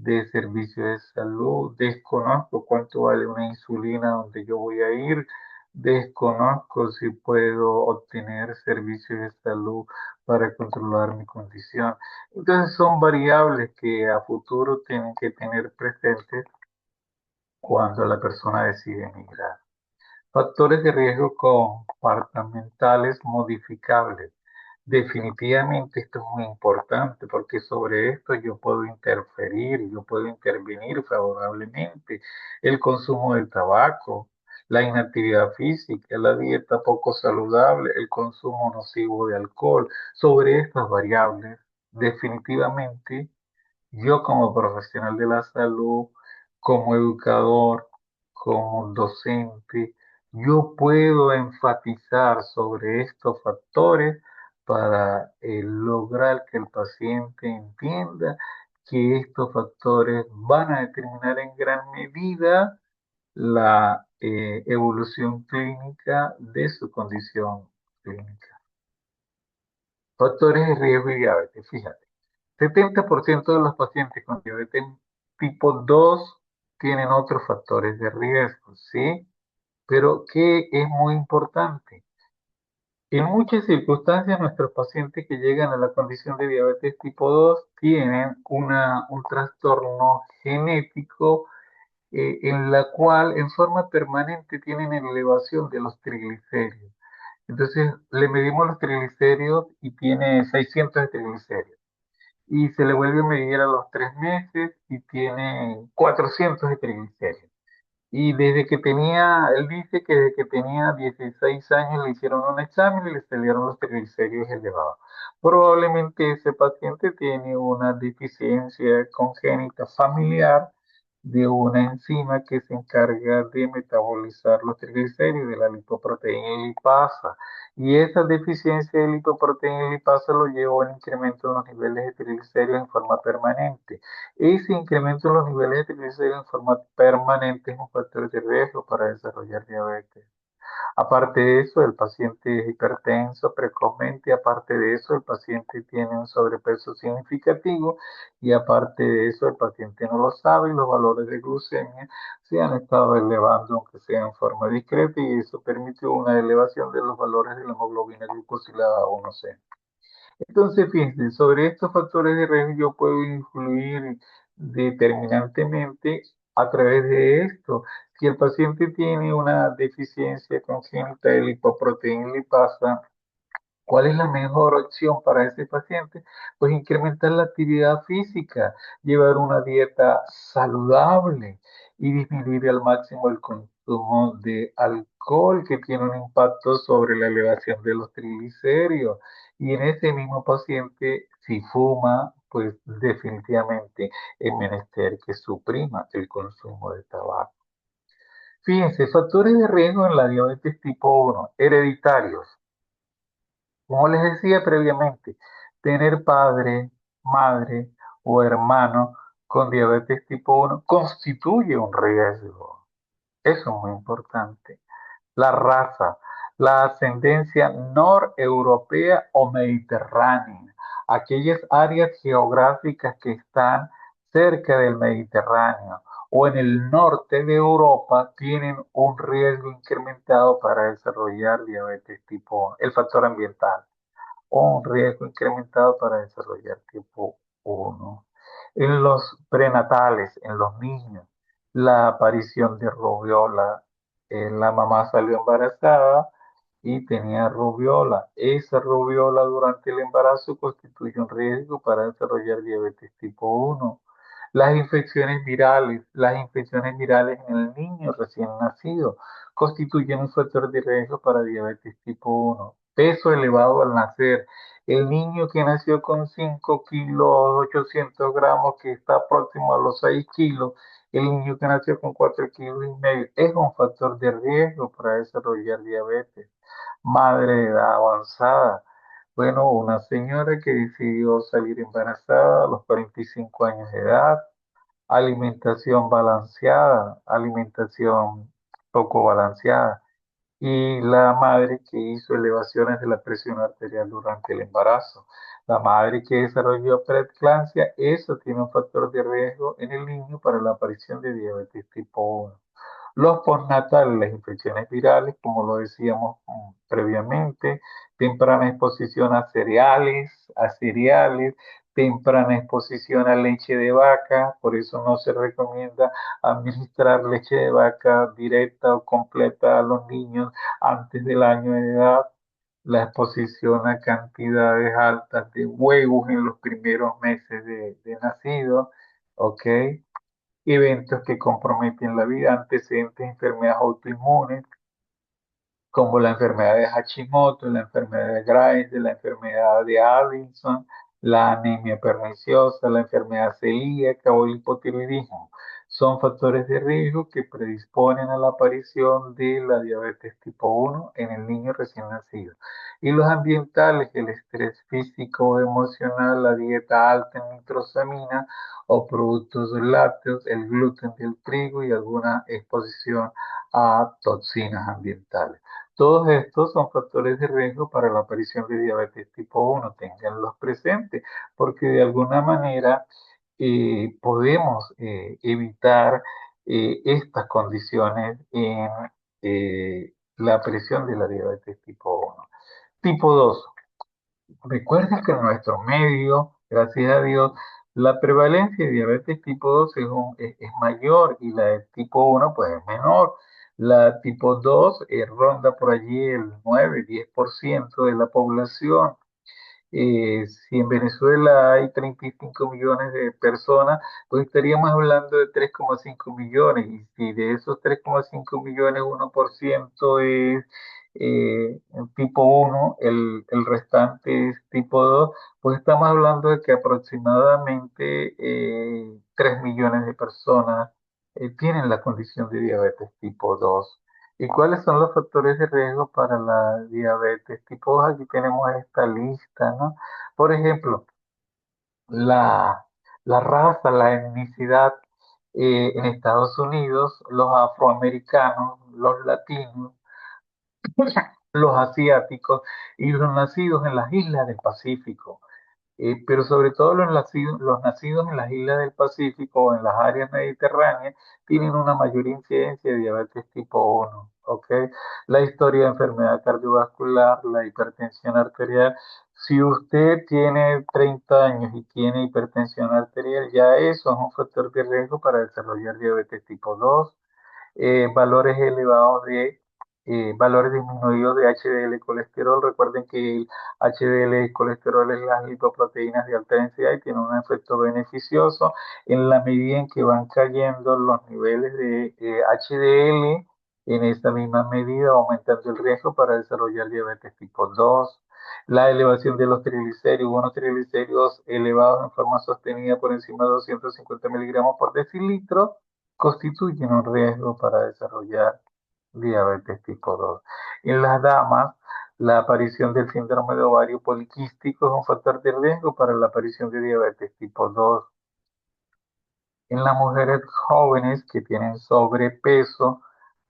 de servicio de salud, desconozco cuánto vale una insulina donde yo voy a ir, desconozco si puedo obtener servicios de salud para controlar mi condición. Entonces son variables que a futuro tienen que tener presentes cuando la persona decide emigrar. Factores de riesgo comportamentales modificables. Definitivamente esto es muy importante porque sobre esto yo puedo interferir, yo puedo intervenir favorablemente. El consumo del tabaco, la inactividad física, la dieta poco saludable, el consumo nocivo de alcohol. Sobre estas variables, definitivamente yo como profesional de la salud, como educador, como docente, yo puedo enfatizar sobre estos factores para lograr que el paciente entienda que estos factores van a determinar en gran medida la evolución clínica de su condición clínica. Factores de riesgo y diabetes, fíjate. 70% de los pacientes con diabetes tipo 2 tienen otros factores de riesgo, ¿sí? Pero ¿qué es muy importante? En muchas circunstancias, nuestros pacientes que llegan a la condición de diabetes tipo 2 tienen un trastorno genético en la cual en forma permanente tienen elevación de los triglicéridos. Entonces, le medimos los triglicéridos y tiene 600 de triglicéridos y se le vuelve a medir a los 3 meses y tiene 400 de triglicéridos. Y él dice que desde que tenía 16 años le hicieron un examen y le salieron los triglicéridos elevados. Probablemente ese paciente tiene una deficiencia congénita familiar de una enzima que se encarga de metabolizar los triglicéridos de la lipoproteína lipasa. Y esa deficiencia de lipoproteína lipasa lo llevó al incremento de los niveles de triglicéridos en forma permanente. Ese incremento de los niveles de triglicéridos en forma permanente es un factor de riesgo para desarrollar diabetes. Aparte de eso, el paciente es hipertenso precozmente, aparte de eso, el paciente tiene un sobrepeso significativo y aparte de eso, el paciente no lo sabe y los valores de glucemia se han estado elevando, aunque sea en forma discreta, y eso permitió una elevación de los valores de la hemoglobina glucosilada A1C. Entonces, fíjense, sobre estos factores de riesgo yo puedo influir determinantemente a través de esto. Si el paciente tiene una deficiencia congénita de lipoproteína lipasa, ¿cuál es la mejor opción para ese paciente? Pues incrementar la actividad física, llevar una dieta saludable y disminuir al máximo el consumo de alcohol, que tiene un impacto sobre la elevación de los triglicéridos. Y en ese mismo paciente, si fuma, pues definitivamente es menester que suprima el consumo de tabaco. Fíjense, factores de riesgo en la diabetes tipo 1, hereditarios. Como les decía previamente, tener padre, madre o hermano con diabetes tipo 1 constituye un riesgo. Eso es muy importante. La raza, la ascendencia noreuropea o mediterránea, aquellas áreas geográficas que están cerca del Mediterráneo o en el norte de Europa tienen un riesgo incrementado para desarrollar diabetes tipo 1. El factor ambiental o un riesgo incrementado para desarrollar tipo 1. En los prenatales, en los niños, la aparición de rubiola, la mamá salió embarazada y tenía rubiola. Esa rubiola durante el embarazo constituye un riesgo para desarrollar diabetes tipo 1. Las infecciones virales en el niño recién nacido constituyen un factor de riesgo para diabetes tipo 1. Peso elevado al nacer. El niño que nació con 5 kilos 800 gramos, que está próximo a los 6 kilos, el niño que nació con 4 kilos y medio, es un factor de riesgo para desarrollar diabetes. Madre de edad avanzada. Bueno, una señora que decidió salir embarazada a los 45 años de edad, alimentación balanceada, alimentación poco balanceada, y la madre que hizo elevaciones de la presión arterial durante el embarazo. La madre que desarrolló preeclampsia, eso tiene un factor de riesgo en el niño para la aparición de diabetes tipo 1. Los postnatales, las infecciones virales, como lo decíamos previamente, temprana exposición a cereales, temprana exposición a leche de vaca, por eso no se recomienda administrar leche de vaca directa o completa a los niños antes del año de edad. La exposición a cantidades altas de huevos en los primeros meses de nacido, ¿ok? Eventos que comprometen la vida, antecedentes de enfermedades autoinmunes, como la enfermedad de Hashimoto, la enfermedad de Graves, la enfermedad de Addison, la anemia perniciosa, la enfermedad celíaca o el hipotiroidismo. Son factores de riesgo que predisponen a la aparición de la diabetes tipo 1 en el niño recién nacido. Y los ambientales, el estrés físico, emocional, la dieta alta en nitrosamina o productos lácteos, el gluten del trigo y alguna exposición a toxinas ambientales. Todos estos son factores de riesgo para la aparición de diabetes tipo 1. Ténganlos presentes, porque de alguna manera podemos evitar estas condiciones en la aparición de la diabetes tipo 1. Tipo 2. Recuerden que en nuestro medio, gracias a Dios, la prevalencia de diabetes tipo 2 es mayor y la de tipo 1 pues es menor. La tipo 2 ronda por allí el 9-10% de la población. Si en Venezuela hay 35 millones de personas, pues estaríamos hablando de 3,5 millones. Y si de esos 3,5 millones, 1% es tipo 1, el restante es tipo 2, pues estamos hablando de que aproximadamente 3 millones de personas tienen la condición de diabetes tipo 2. ¿Y cuáles son los factores de riesgo para la diabetes tipo 2? Aquí tenemos esta lista, ¿no? Por ejemplo, la, la raza, la etnicidad en Estados Unidos, los afroamericanos, los latinos, los asiáticos y los nacidos en las islas del Pacífico. Pero sobre todo los nacidos en las islas del Pacífico o en las áreas mediterráneas tienen una mayor incidencia de diabetes tipo 1, ¿ok? La historia de enfermedad cardiovascular, la hipertensión arterial. Si usted tiene 30 años y tiene hipertensión arterial, ya eso es un factor de riesgo para desarrollar diabetes tipo 2. Valores elevados valores disminuidos de HDL colesterol. Recuerden que el HDL y colesterol es las lipoproteínas de alta densidad y tiene un efecto beneficioso en la medida en que van cayendo los niveles de HDL. En esta misma medida aumentando el riesgo para desarrollar diabetes tipo 2. La elevación de los triglicéridos, unos triglicéridos elevados en forma sostenida por encima de 250 miligramos por decilitro, constituyen un riesgo para desarrollar diabetes tipo 2. En las damas, la aparición del síndrome de ovario poliquístico es un factor de riesgo para la aparición de diabetes tipo 2. En las mujeres jóvenes que tienen sobrepeso,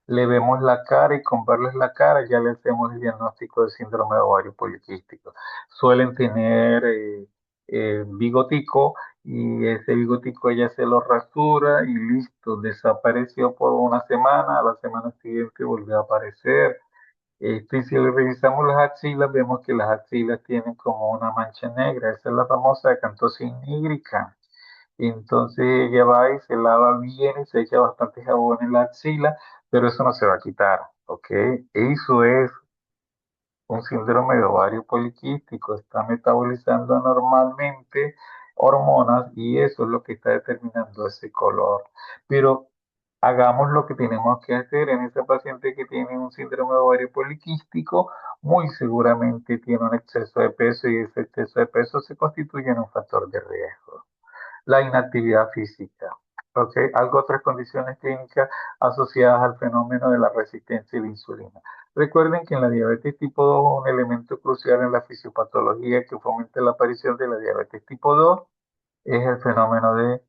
le vemos la cara y con verles la cara ya le hacemos el diagnóstico de síndrome de ovario poliquístico. Suelen tener bigotico y ese bigotico ella se lo rasura y listo, desapareció por una semana, a la semana siguiente volvió a aparecer. Y si le revisamos las axilas, vemos que las axilas tienen como una mancha negra, esa es la famosa acanthosis nígrica. Entonces ella va y se lava bien y se echa bastante jabón en la axila, pero eso no se va a quitar, ¿ok? Eso es un síndrome de ovario poliquístico, está metabolizando anormalmente hormonas y eso es lo que está determinando ese color. Pero hagamos lo que tenemos que hacer en esa paciente que tiene un síndrome de ovario poliquístico, muy seguramente tiene un exceso de peso y ese exceso de peso se constituye en un factor de riesgo. La inactividad física. ¿Ok? Algo otras condiciones clínicas asociadas al fenómeno de la resistencia a la insulina. Recuerden que en la diabetes tipo 2 un elemento crucial en la fisiopatología que fomenta la aparición de la diabetes tipo 2 es el fenómeno de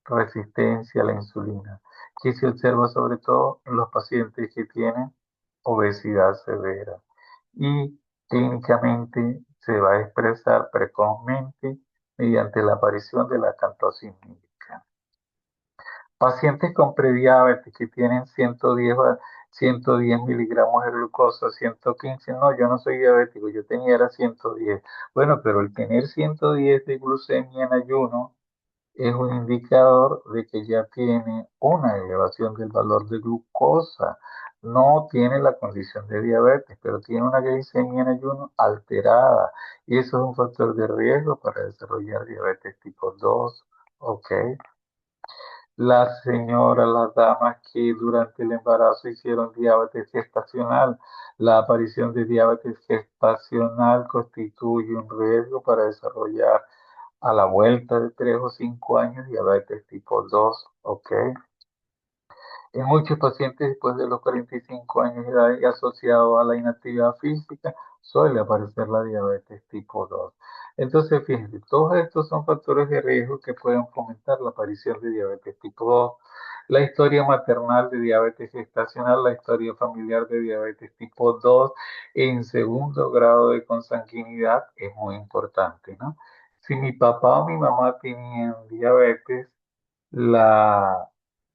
resistencia a la insulina, que se observa sobre todo en los pacientes que tienen obesidad severa y clínicamente se va a expresar precozmente mediante la aparición de la acanthosis nígrica. Pacientes con prediabetes que tienen 110 miligramos de glucosa, 115, no, yo no soy diabético, yo tenía era 110. Bueno, pero el tener 110 de glucemia en ayuno es un indicador de que ya tiene una elevación del valor de glucosa. No tiene la condición de diabetes, pero tiene una glicemia en ayuno alterada. Y eso es un factor de riesgo para desarrollar diabetes tipo 2. ¿Ok? Las damas que durante el embarazo hicieron diabetes gestacional, la aparición de diabetes gestacional constituye un riesgo para desarrollar a la vuelta de 3 o 5 años diabetes tipo 2, ¿ok? En muchos pacientes después de los 45 años de edad y asociado a la inactividad física, suele aparecer la diabetes tipo 2. Entonces, fíjense, todos estos son factores de riesgo que pueden fomentar la aparición de diabetes tipo 2. La historia maternal de diabetes gestacional, la historia familiar de diabetes tipo 2 en segundo grado de consanguinidad es muy importante, ¿no? Si mi papá o mi mamá tenían diabetes, la,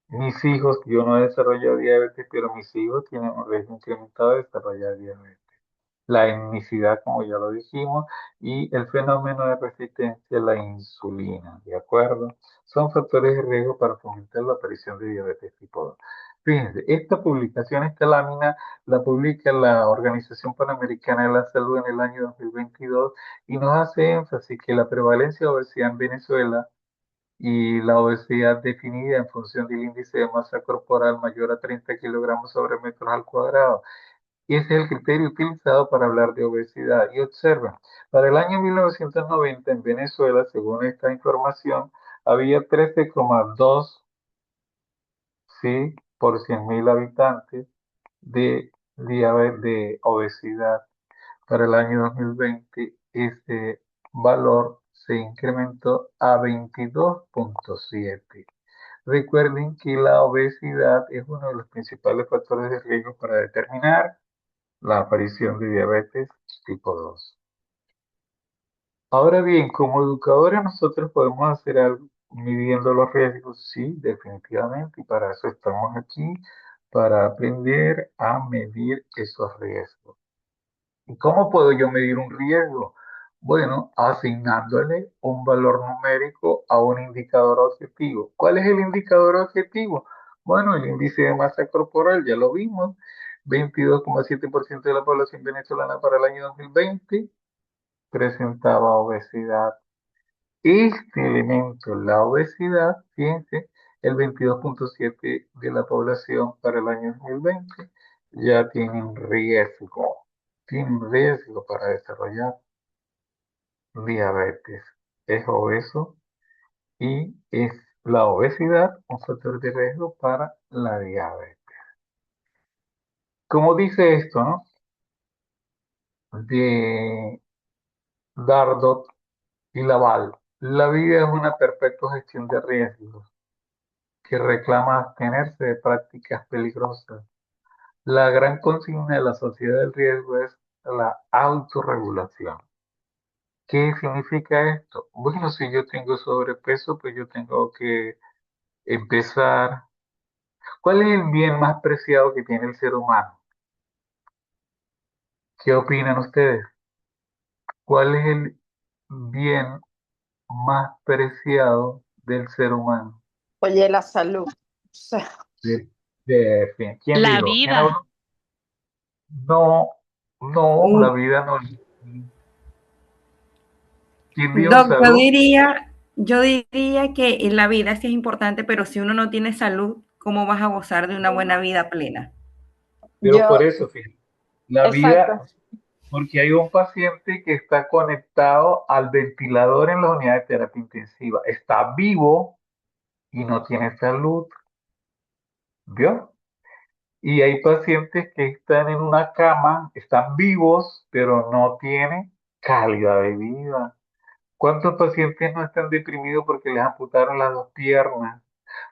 mis hijos, yo no he desarrollado diabetes, pero mis hijos tienen un riesgo incrementado de desarrollar diabetes. La etnicidad, como ya lo dijimos, y el fenómeno de resistencia a la insulina, ¿de acuerdo? Son factores de riesgo para fomentar la aparición de diabetes tipo 2. Fíjense, esta publicación, esta lámina, la publica la Organización Panamericana de la Salud en el año 2022 y nos hace énfasis que la prevalencia de obesidad en Venezuela y la obesidad definida en función del índice de masa corporal mayor a 30 kilogramos sobre metros al cuadrado. Y ese es el criterio utilizado para hablar de obesidad. Y observen, para el año 1990 en Venezuela, según esta información, había 13,2 ¿sí? Por 100.000 habitantes de diabetes, de obesidad. Para el año 2020, ese valor se incrementó a 22,7. Recuerden que la obesidad es uno de los principales factores de riesgo para determinar la aparición de diabetes tipo 2. Ahora bien, como educadores nosotros podemos hacer algo midiendo los riesgos, sí, definitivamente, y para eso estamos aquí, para aprender a medir esos riesgos. ¿Y cómo puedo yo medir un riesgo? Bueno, asignándole un valor numérico a un indicador objetivo. ¿Cuál es el indicador objetivo? Bueno, el índice de masa corporal, ya lo vimos, 22,7% de la población venezolana para el año 2020 presentaba obesidad. Este elemento, la obesidad, fíjense, el 22,7% de la población para el año 2020 ya tiene un riesgo para desarrollar diabetes. Es obeso y es la obesidad un factor de riesgo para la diabetes. Como dice esto, ¿no? De Dardot y Laval, la vida es una perpetua gestión de riesgos que reclama abstenerse de prácticas peligrosas. La gran consigna de la sociedad del riesgo es la autorregulación. ¿Qué significa esto? Bueno, si yo tengo sobrepeso, pues yo tengo que empezar. ¿Cuál es el bien más preciado que tiene el ser humano? ¿Qué opinan ustedes? ¿Cuál es el bien más preciado del ser humano? Oye, la salud. O sea, ¿Quién La dijo? ¿Quién vida. habló? No, no, la Mm, vida no. ¿Quién dijo Doc, salud? yo diría que en la vida sí es importante, pero si uno no tiene salud, ¿cómo vas a gozar de una buena vida plena? Pero por yo, eso, fíjate, la exacto. vida, porque hay un paciente que está conectado al ventilador en la unidad de terapia intensiva. Está vivo y no tiene salud, ¿vio? Y hay pacientes que están en una cama, están vivos, pero no tienen calidad de vida. ¿Cuántos pacientes no están deprimidos porque les amputaron las dos piernas?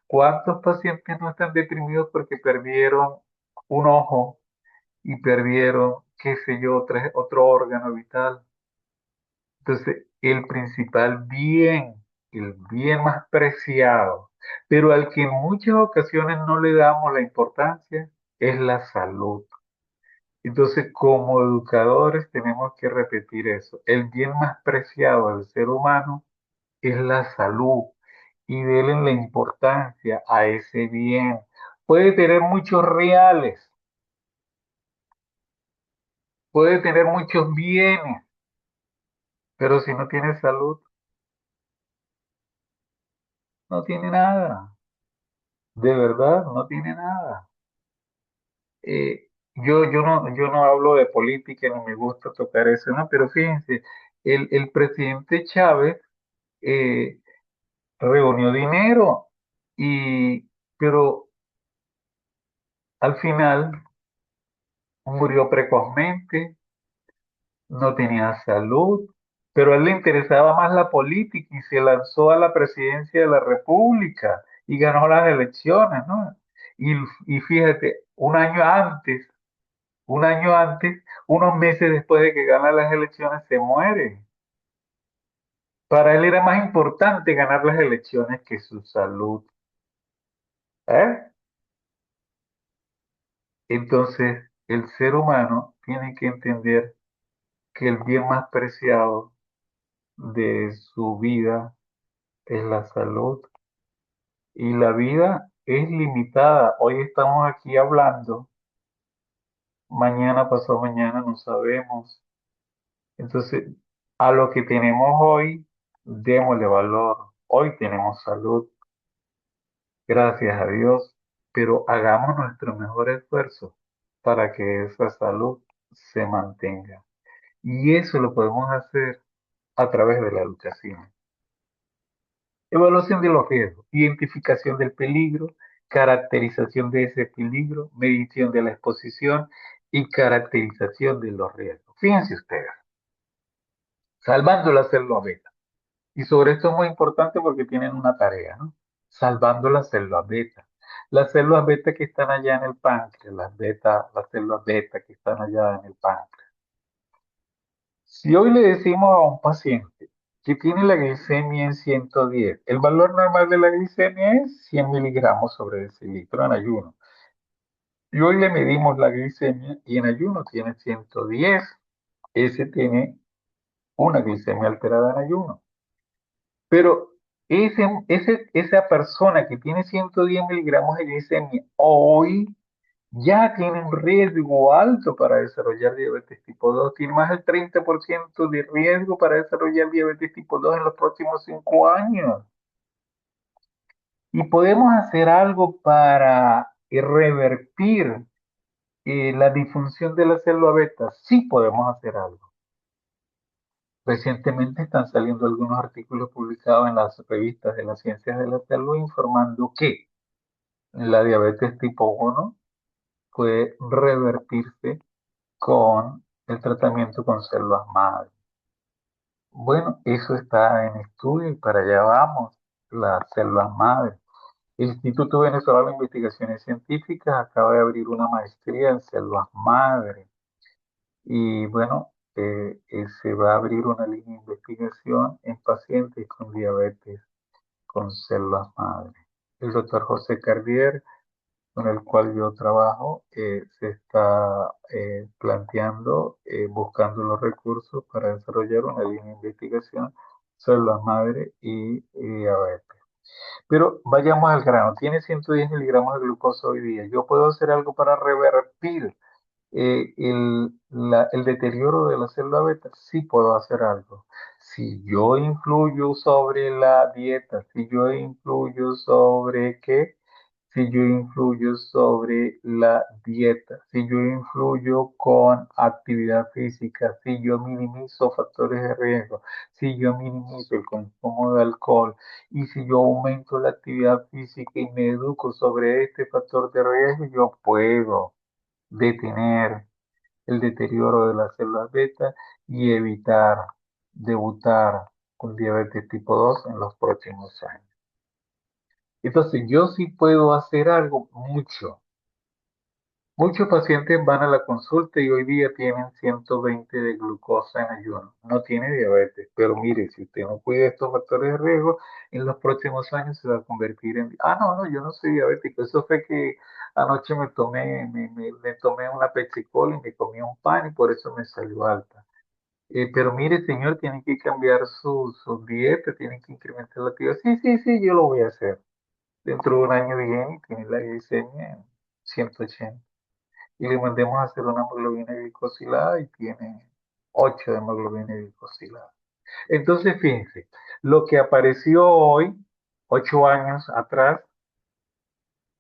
¿Cuántos pacientes no están deprimidos porque perdieron un ojo y perdieron, qué sé yo, otro órgano vital? Entonces, el principal bien, el bien más preciado, pero al que en muchas ocasiones no le damos la importancia, es la salud. Entonces, como educadores tenemos que repetir eso. El bien más preciado del ser humano es la salud y denle la importancia a ese bien. Puede tener muchos reales, puede tener muchos bienes, pero si no tiene salud, no tiene nada. De verdad, no tiene nada. Yo no hablo de política ni me gusta tocar eso, ¿no? Pero fíjense, el presidente Chávez eh, reunió dinero pero al final murió precozmente, no tenía salud, pero a él le interesaba más la política y se lanzó a la presidencia de la República y ganó las elecciones, ¿no? Y, y fíjate, un año antes, unos meses después de que gana las elecciones, se muere. Para él era más importante ganar las elecciones que su salud. ¿Eh? Entonces, el ser humano tiene que entender que el bien más preciado de su vida es la salud. Y la vida es limitada. Hoy estamos aquí hablando, mañana, pasado mañana, no sabemos. Entonces, a lo que tenemos hoy, démosle valor. Hoy tenemos salud, gracias a Dios, pero hagamos nuestro mejor esfuerzo para que esa salud se mantenga. Y eso lo podemos hacer a través de la educación. Evaluación de los riesgos, identificación del peligro, caracterización de ese peligro, medición de la exposición y caracterización de los riesgos. Fíjense ustedes, salvando la célula beta. Y sobre esto es muy importante porque tienen una tarea, ¿no? Salvando las células beta. Las células beta que están allá en el páncreas, las células beta que están allá en el páncreas. Si hoy le decimos a un paciente que tiene la glicemia en 110, el valor normal de la glicemia es 100 miligramos sobre decilitro en ayuno. Y hoy le medimos la glicemia y en ayuno tiene 110. Ese tiene una glicemia alterada en ayuno. Pero esa persona que tiene 110 miligramos de glicemia hoy ya tiene un riesgo alto para desarrollar diabetes tipo 2. Tiene más del 30% de riesgo para desarrollar diabetes tipo 2 en los próximos 5 años. Y podemos hacer algo para revertir la disfunción de la célula beta. Sí podemos hacer algo. Recientemente están saliendo algunos artículos publicados en las revistas de las ciencias de la salud informando que la diabetes tipo 1 puede revertirse con el tratamiento con células madre. Bueno, eso está en estudio y para allá vamos, las células madre. El Instituto Venezolano de Investigaciones Científicas acaba de abrir una maestría en células madre y bueno, se va a abrir una línea de investigación en pacientes con diabetes con células madre. El doctor José Cardier, con el cual yo trabajo, se está planteando, buscando los recursos para desarrollar una línea de investigación sobre la madre y diabetes. Pero vayamos al grano. Tiene 110 miligramos de glucosa hoy día. Yo puedo hacer algo para revertir el deterioro de la célula beta. Sí puedo hacer algo. Si yo influyo sobre la dieta, si yo influyo sobre qué, si yo influyo sobre la dieta, si yo influyo con actividad física, si yo minimizo factores de riesgo, si yo minimizo el consumo de alcohol y si yo aumento la actividad física y me educo sobre este factor de riesgo, yo puedo detener el deterioro de las células beta y evitar debutar con diabetes tipo 2 en los próximos años. Entonces, yo sí puedo hacer algo mucho. Muchos pacientes van a la consulta y hoy día tienen 120 de glucosa en ayuno. No tiene diabetes, pero mire, si usted no cuida estos factores de riesgo, en los próximos años se va a convertir en... Ah, no, yo no soy diabético. Eso fue que anoche me tomé una Pepsi-Cola y me comí un pan y por eso me salió alta. Pero mire, señor, tiene que cambiar su dieta, tiene que incrementar la actividad. Sí, yo lo voy a hacer. Dentro de un año viene y tiene la glicemia en 180 y le mandemos a hacer una hemoglobina glicosilada y tiene 8 de hemoglobina glicosilada. Entonces, fíjense, lo que apareció hoy, 8 años atrás,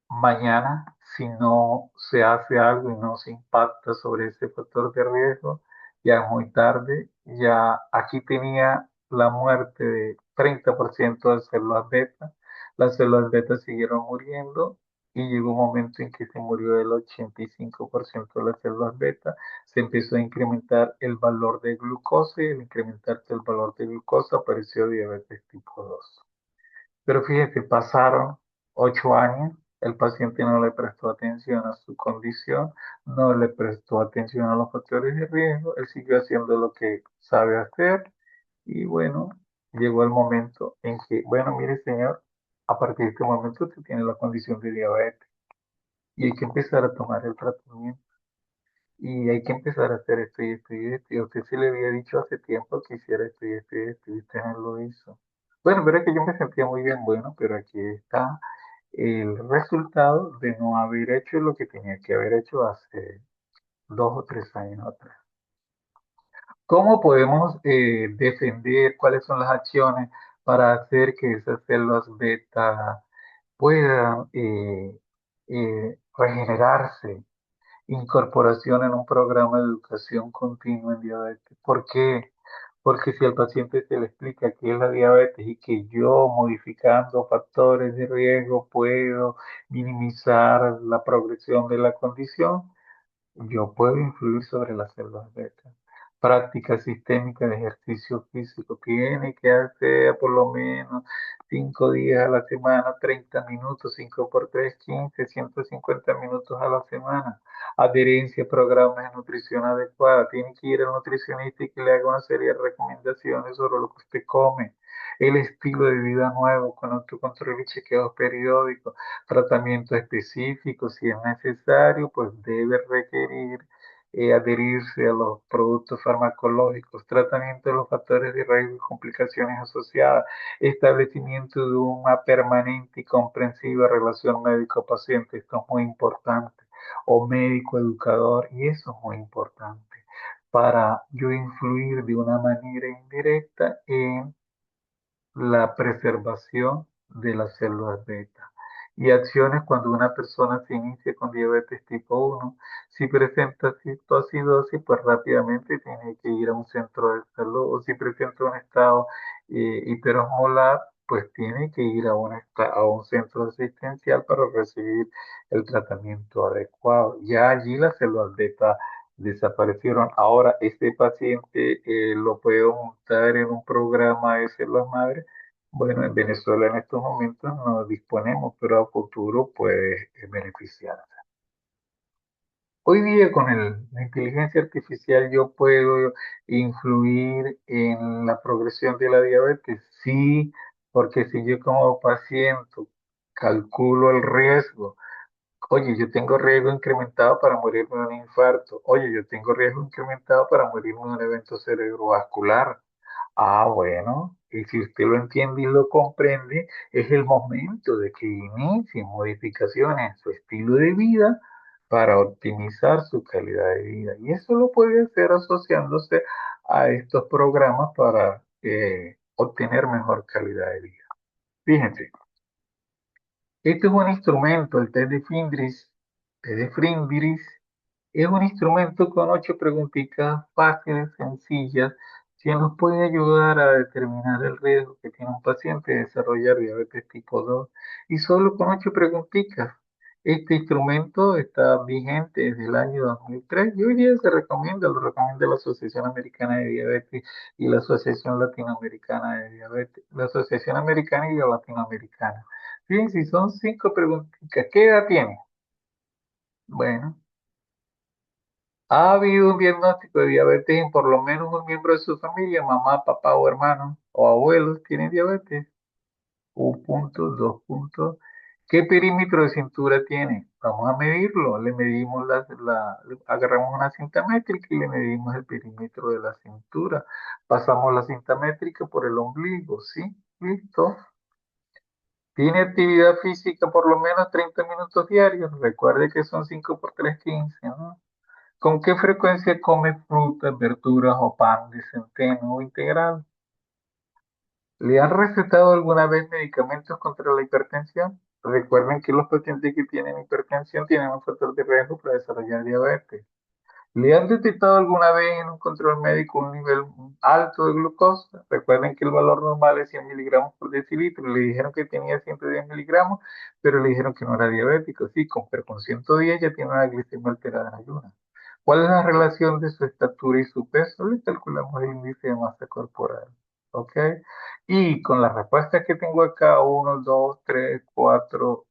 mañana, si no se hace algo y no se impacta sobre ese factor de riesgo, ya es muy tarde. Ya aquí tenía la muerte de 30% de células beta. Las células beta siguieron muriendo y llegó un momento en que se murió el 85% de las células beta. Se empezó a incrementar el valor de glucosa y al incrementarse el valor de glucosa apareció diabetes tipo 2. Pero fíjese, pasaron 8 años, el paciente no le prestó atención a su condición, no le prestó atención a los factores de riesgo, él siguió haciendo lo que sabe hacer y bueno, llegó el momento en que, bueno, mire señor, a partir de este momento usted tiene la condición de diabetes y hay que empezar a tomar el tratamiento. Y hay que empezar a hacer esto y esto y esto. Y a usted se le había dicho hace tiempo que hiciera esto y esto y esto, y usted no lo hizo. Bueno, pero es que yo me sentía muy bien, bueno, pero aquí está el resultado de no haber hecho lo que tenía que haber hecho hace 2 o 3 años atrás. ¿Cómo podemos defender cuáles son las acciones para hacer que esas células beta puedan regenerarse? Incorporación en un programa de educación continua en diabetes. ¿Por qué? Porque si al paciente se le explica qué es la diabetes y que yo modificando factores de riesgo puedo minimizar la progresión de la condición, yo puedo influir sobre las células beta. Práctica sistémica de ejercicio físico. Tiene que hacer por lo menos 5 días a la semana, 30 minutos, 5 por 3, 15, 150 minutos a la semana. Adherencia a programas de nutrición adecuada. Tiene que ir al nutricionista y que le haga una serie de recomendaciones sobre lo que usted come. El estilo de vida nuevo con autocontrol y chequeos periódicos, tratamiento específico, si es necesario, pues debe requerir adherirse a los productos farmacológicos, tratamiento de los factores de riesgo y complicaciones asociadas, establecimiento de una permanente y comprensiva relación médico-paciente, esto es muy importante, o médico-educador, y eso es muy importante para yo influir de una manera indirecta en la preservación de las células beta y acciones cuando una persona se inicia con diabetes tipo 1. Si presenta citoacidosis, pues rápidamente tiene que ir a un centro de salud, o si presenta un estado hiperosmolar, pues tiene que ir a un centro asistencial para recibir el tratamiento adecuado. Ya allí las células beta desaparecieron. Ahora, este paciente lo puede montar en un programa de células madre. Bueno, en Venezuela en estos momentos no disponemos, pero a futuro puede beneficiarse. Hoy día con la inteligencia artificial yo puedo influir en la progresión de la diabetes, sí, porque si yo como paciente calculo el riesgo, oye, yo tengo riesgo incrementado para morirme de un infarto, oye, yo tengo riesgo incrementado para morirme de un evento cerebrovascular. Ah, bueno, y si usted lo entiende y lo comprende, es el momento de que inicie modificaciones en su estilo de vida para optimizar su calidad de vida. Y eso lo puede hacer asociándose a estos programas para obtener mejor calidad de vida. Fíjense, este es un instrumento, el test de Friedrich, es un instrumento con 8 preguntitas fáciles, sencillas, que nos puede ayudar a determinar el riesgo que tiene un paciente de desarrollar diabetes tipo 2. Y solo con 8 preguntitas. Este instrumento está vigente desde el año 2003 y hoy día lo recomienda la Asociación Americana de Diabetes y la Asociación Latinoamericana de Diabetes, la Asociación Americana y la Latinoamericana. Fíjense, son 5 preguntitas. ¿Qué edad tiene? Bueno. ¿Ha habido un diagnóstico de diabetes en por lo menos un miembro de su familia, mamá, papá o hermano o abuelos tienen diabetes? Un punto, 2 puntos. ¿Qué perímetro de cintura tiene? Vamos a medirlo. Le medimos agarramos una cinta métrica y le medimos el perímetro de la cintura. Pasamos la cinta métrica por el ombligo, ¿sí? Listo. ¿Tiene actividad física por lo menos 30 minutos diarios? Recuerde que son 5 por 3, 15, ¿no? ¿Con qué frecuencia come frutas, verduras o pan de centeno o integral? ¿Le han recetado alguna vez medicamentos contra la hipertensión? Recuerden que los pacientes que tienen hipertensión tienen un factor de riesgo para desarrollar diabetes. ¿Le han detectado alguna vez en un control médico un nivel alto de glucosa? Recuerden que el valor normal es 100 miligramos por decilitro. Le dijeron que tenía 110 miligramos, pero le dijeron que no era diabético. Sí, pero con 110 ya tiene una glicemia alterada en ayunas. ¿Cuál es la relación de su estatura y su peso? Le calculamos el índice de masa corporal. ¿Ok? Y con las respuestas que tengo acá, 1, 2, 3, 4,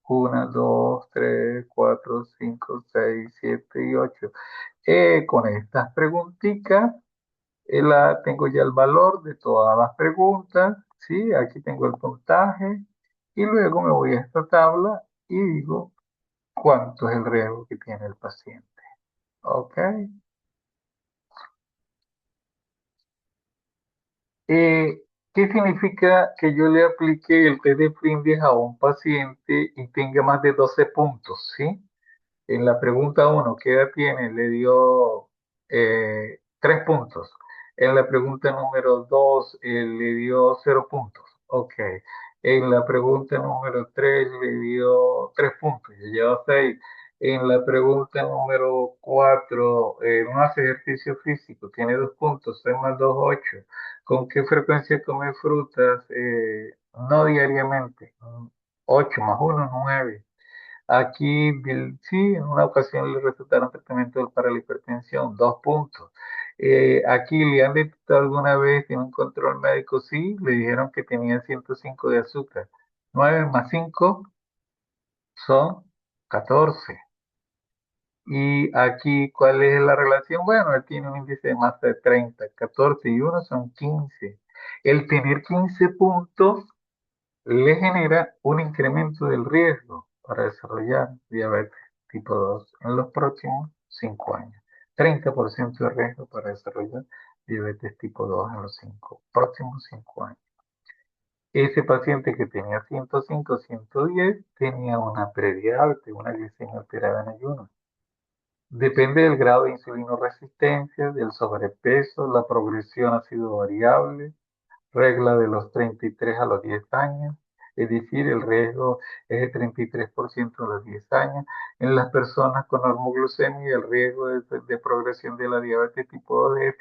1, 2, 3, 4, 5, 6, 7 y 8. Con estas preguntitas, tengo ya el valor de todas las preguntas, ¿sí? Aquí tengo el puntaje y luego me voy a esta tabla y digo cuánto es el riesgo que tiene el paciente. ¿Ok? ¿Qué significa que yo le aplique el test de Flinders a un paciente y tenga más de 12 puntos, ¿sí? En la pregunta 1, ¿qué edad tiene? Le dio 3 puntos. En la pregunta número 2, le dio 0 puntos. Ok. En la pregunta número 3 le dio 3 puntos, ya lleva 6. En la pregunta número 4, no hace ejercicio físico, tiene 2 puntos, 6 más 2, 8. ¿Con qué frecuencia come frutas? No diariamente. 8 más 1, 9. Aquí, sí, en una ocasión le recetaron tratamiento para la hipertensión, 2 puntos. Aquí le han detectado alguna vez en un control médico, sí, le dijeron que tenía 105 de azúcar. 9 más 5 son 14. Y aquí, ¿cuál es la relación? Bueno, él tiene un índice de masa de 30, 14 y 1 son 15. El tener 15 puntos le genera un incremento del riesgo para desarrollar diabetes tipo 2 en los próximos 5 años. 30% de riesgo para desarrollar diabetes tipo 2 en los próximos 5 años. Ese paciente que tenía 105, 110 tenía una prediabetes, una glicemia alterada en ayuno. Depende del grado de insulinoresistencia, del sobrepeso, la progresión ha sido variable, regla de los 33 a los 10 años, es decir, el riesgo es de 33% a los 10 años. En las personas con normoglucemia, el riesgo de progresión de la diabetes tipo 2 es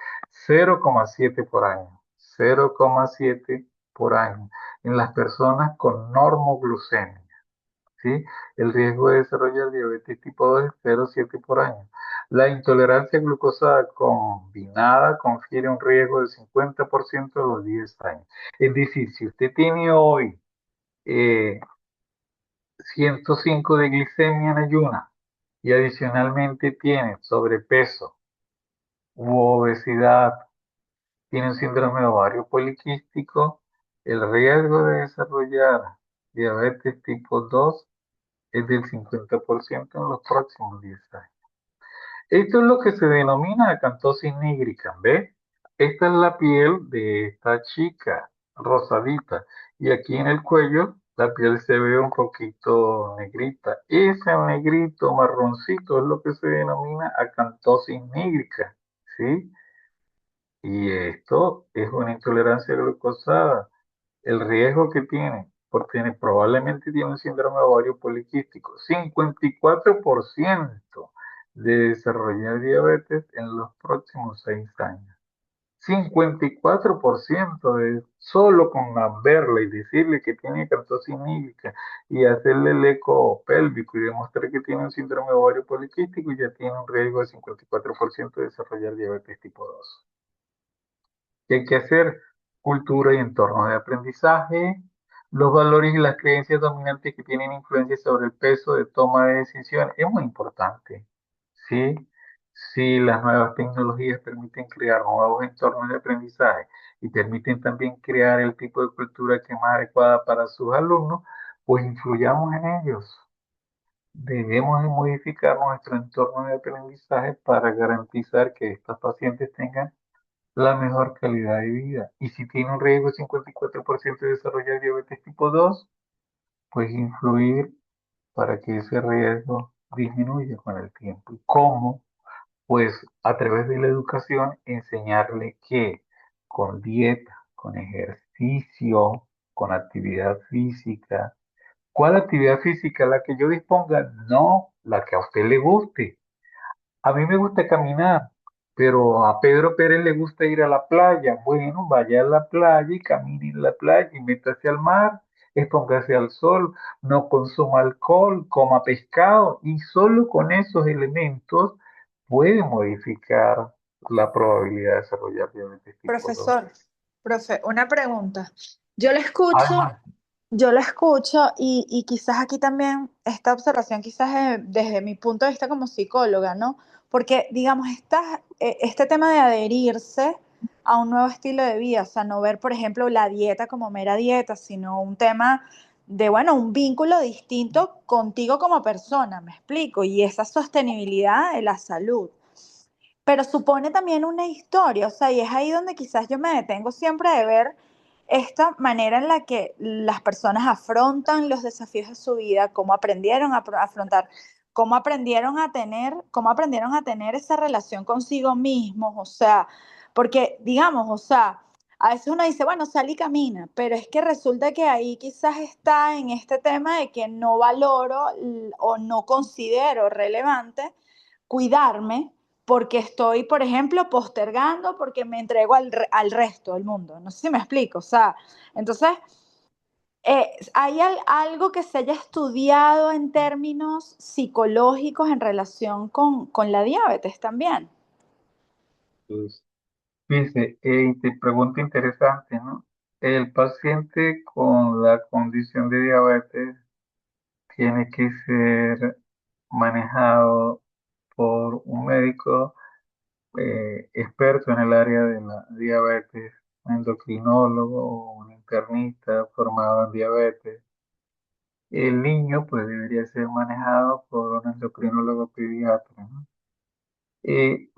0,7 por año, 0,7 por año. En las personas con normoglucemia, ¿sí? El riesgo de desarrollar diabetes tipo 2 es 0,7 por año. La intolerancia a glucosa combinada confiere un riesgo del 50% a los 10 años. Es decir, si usted tiene hoy 105 de glicemia en ayuna y adicionalmente tiene sobrepeso u obesidad, tiene un síndrome ovario poliquístico, el riesgo de desarrollar diabetes tipo 2 es del 50% en los próximos 10 años. Esto es lo que se denomina acantosis nígrica, ¿ves? Esta es la piel de esta chica, rosadita, y aquí en el cuello la piel se ve un poquito negrita. Ese negrito marroncito es lo que se denomina acantosis nígrica, ¿sí? Y esto es una intolerancia glucosada. El riesgo que tiene, porque probablemente tiene un síndrome ovario poliquístico, 54% de desarrollar diabetes en los próximos 6 años. 54% de solo con verla y decirle que tiene cartosis nígrica y hacerle el eco pélvico y demostrar que tiene un síndrome ovario poliquístico, ya tiene un riesgo de 54% de desarrollar diabetes tipo 2. ¿Qué hay que hacer? Cultura y entorno de aprendizaje, los valores y las creencias dominantes que tienen influencia sobre el peso de toma de decisiones. Es muy importante, ¿sí? Si las nuevas tecnologías permiten crear nuevos entornos de aprendizaje y permiten también crear el tipo de cultura que es más adecuada para sus alumnos, pues influyamos en ellos. Debemos de modificar nuestro entorno de aprendizaje para garantizar que estos pacientes tengan la mejor calidad de vida. Y si tiene un riesgo de 54% de desarrollar diabetes tipo 2, pues influir para que ese riesgo disminuya con el tiempo. ¿Y cómo? Pues a través de la educación enseñarle que con dieta, con ejercicio, con actividad física. ¿Cuál actividad física? La que yo disponga, no la que a usted le guste. A mí me gusta caminar, pero a Pedro Pérez le gusta ir a la playa. Bueno, vaya a la playa y camine en la playa y métase al mar, expóngase al sol, no consuma alcohol, coma pescado y solo con esos elementos puede modificar la probabilidad de desarrollar diabetes tipo 2. Profe, una pregunta. Yo le escucho, Además, yo lo escucho y quizás aquí también esta observación, quizás desde mi punto de vista como psicóloga, ¿no? Porque, digamos, este tema de adherirse a un nuevo estilo de vida, o sea, no ver, por ejemplo, la dieta como mera dieta, sino un tema de, bueno, un vínculo distinto contigo como persona, me explico, y esa sostenibilidad de la salud. Pero supone también una historia, o sea, y es ahí donde quizás yo me detengo siempre de ver esta manera en la que las personas afrontan los desafíos de su vida, cómo aprendieron a afrontar, cómo aprendieron a tener esa relación consigo mismos, o sea, porque digamos, o sea, a veces uno dice, bueno, sal y camina, pero es que resulta que ahí quizás está en este tema de que no valoro o no considero relevante cuidarme porque estoy, por ejemplo, postergando porque me entrego al resto del mundo. No sé si me explico. O sea, entonces, ¿hay algo que se haya estudiado en términos psicológicos en relación con la diabetes también? Pues, fíjese, te pregunta interesante, ¿no? El paciente con la condición de diabetes tiene que ser manejado por un médico experto en el área de la diabetes, un endocrinólogo o un internista formado en diabetes. El niño pues debería ser manejado por un endocrinólogo pediatra, ¿no?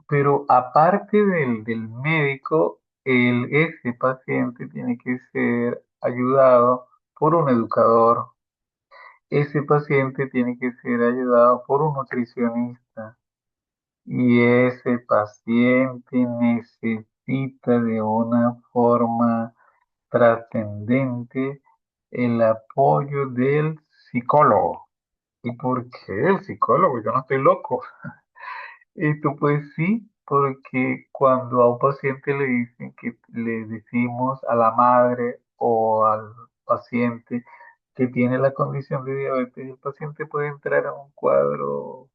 Pero aparte del médico, ese paciente tiene que ser ayudado por un educador. Ese paciente tiene que ser ayudado por un nutricionista. Y ese paciente necesita de una forma trascendente el apoyo del psicólogo. ¿Y por qué el psicólogo? Yo no estoy loco. Esto pues sí, porque cuando a un paciente le dicen que le decimos a la madre o al paciente que tiene la condición de diabetes, el paciente puede entrar a un cuadro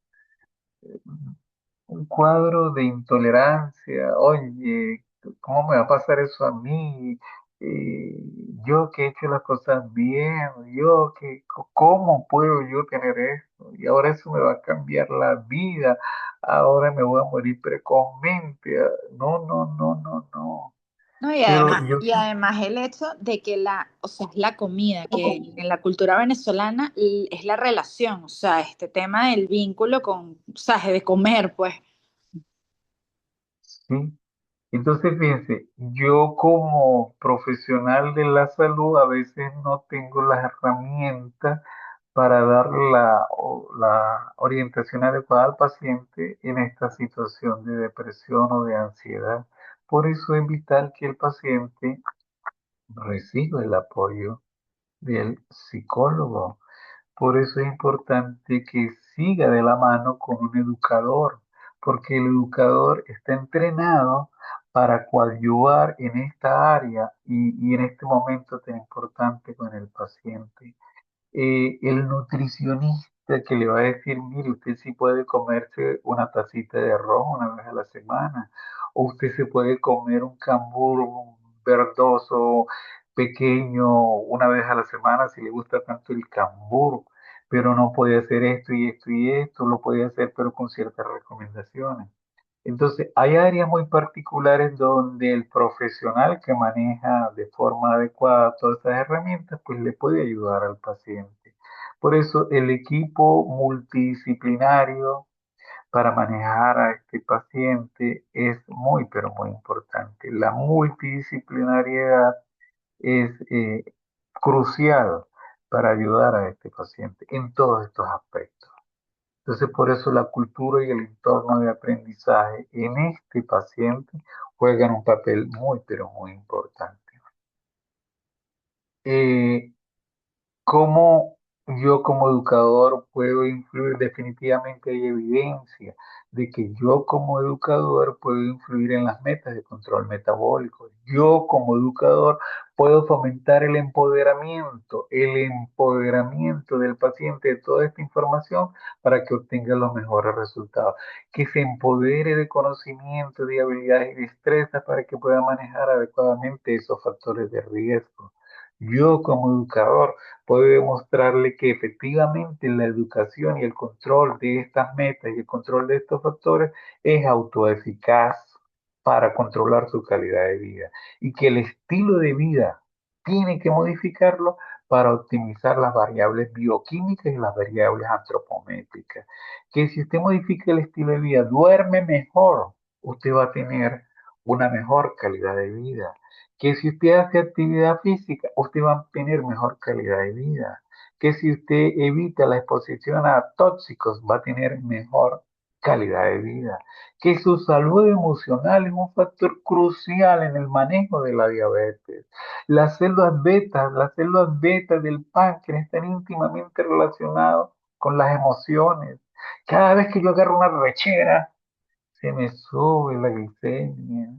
de intolerancia. Oye, ¿cómo me va a pasar eso a mí? Eh, yo que he hecho las cosas bien, ¿cómo puedo yo tener esto? Y ahora eso me va a cambiar la vida, ahora me voy a morir precozmente. No, no, no, no, no. No, Pero yo y además el hecho de que o sea, es la comida, que en la cultura venezolana es la relación, o sea, este tema del vínculo con, o sea, de comer, pues. sí. Entonces, fíjense, yo como profesional de la salud a veces no tengo las herramientas para dar la orientación adecuada al paciente en esta situación de depresión o de ansiedad. Por eso es vital que el paciente reciba el apoyo del psicólogo. Por eso es importante que siga de la mano con un educador, porque el educador está entrenado para coadyuvar en esta área y en este momento tan importante con el paciente. El nutricionista que le va a decir, mire, usted sí puede comerse una tacita de arroz una vez a la semana, o usted se puede comer un cambur verdoso pequeño una vez a la semana si le gusta tanto el cambur, pero no puede hacer esto y esto y esto, lo puede hacer pero con ciertas recomendaciones. Entonces, hay áreas muy particulares donde el profesional que maneja de forma adecuada todas esas herramientas, pues le puede ayudar al paciente. Por eso, el equipo multidisciplinario para manejar a este paciente es muy, pero muy importante. La multidisciplinariedad es crucial para ayudar a este paciente en todos estos aspectos. Entonces, por eso la cultura y el entorno de aprendizaje en este paciente juegan un papel muy, pero muy importante. Eh, ¿Cómo yo como educador puedo influir? Definitivamente hay evidencia de que yo como educador puedo influir en las metas de control metabólico. Yo como educador puedo fomentar el empoderamiento del paciente de toda esta información para que obtenga los mejores resultados. Que se empodere de conocimiento, de habilidades y destrezas para que pueda manejar adecuadamente esos factores de riesgo. Yo como educador puede demostrarle que efectivamente la educación y el control de estas metas y el control de estos factores es autoeficaz para controlar su calidad de vida y que el estilo de vida tiene que modificarlo para optimizar las variables bioquímicas y las variables antropométricas. Que si usted modifica el estilo de vida, duerme mejor, usted va a tener una mejor calidad de vida. Que si usted hace actividad física, usted va a tener mejor calidad de vida. Que si usted evita la exposición a tóxicos, va a tener mejor calidad de vida, que su salud emocional es un factor crucial en el manejo de la diabetes. Las células beta del páncreas están íntimamente relacionadas con las emociones. Cada vez que yo agarro una rechera, se me sube la glicemia.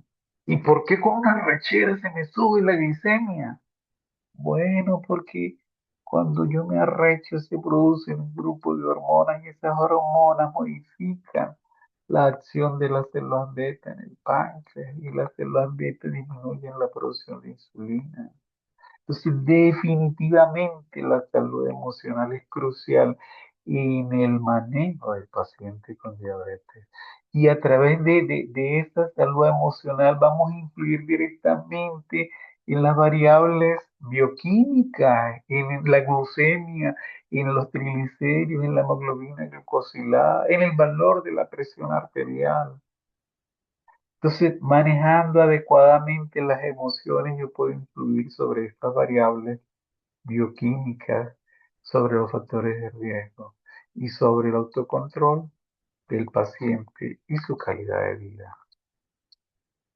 ¿Y por qué con una rechera se me sube la glicemia? Bueno, porque cuando yo me arrecho se produce un grupo de hormonas y esas hormonas modifican la acción de las células beta en el páncreas y las células beta disminuyen la producción de insulina. Entonces, definitivamente la salud emocional es crucial en el manejo del paciente con diabetes. Y a través de esa salud emocional vamos a influir directamente en las variables bioquímicas, en la glucemia, en los triglicéridos, en la hemoglobina glucosilada, en el valor de la presión arterial. Entonces, manejando adecuadamente las emociones, yo puedo influir sobre estas variables bioquímicas, sobre los factores de riesgo y sobre el autocontrol del paciente y su calidad de vida.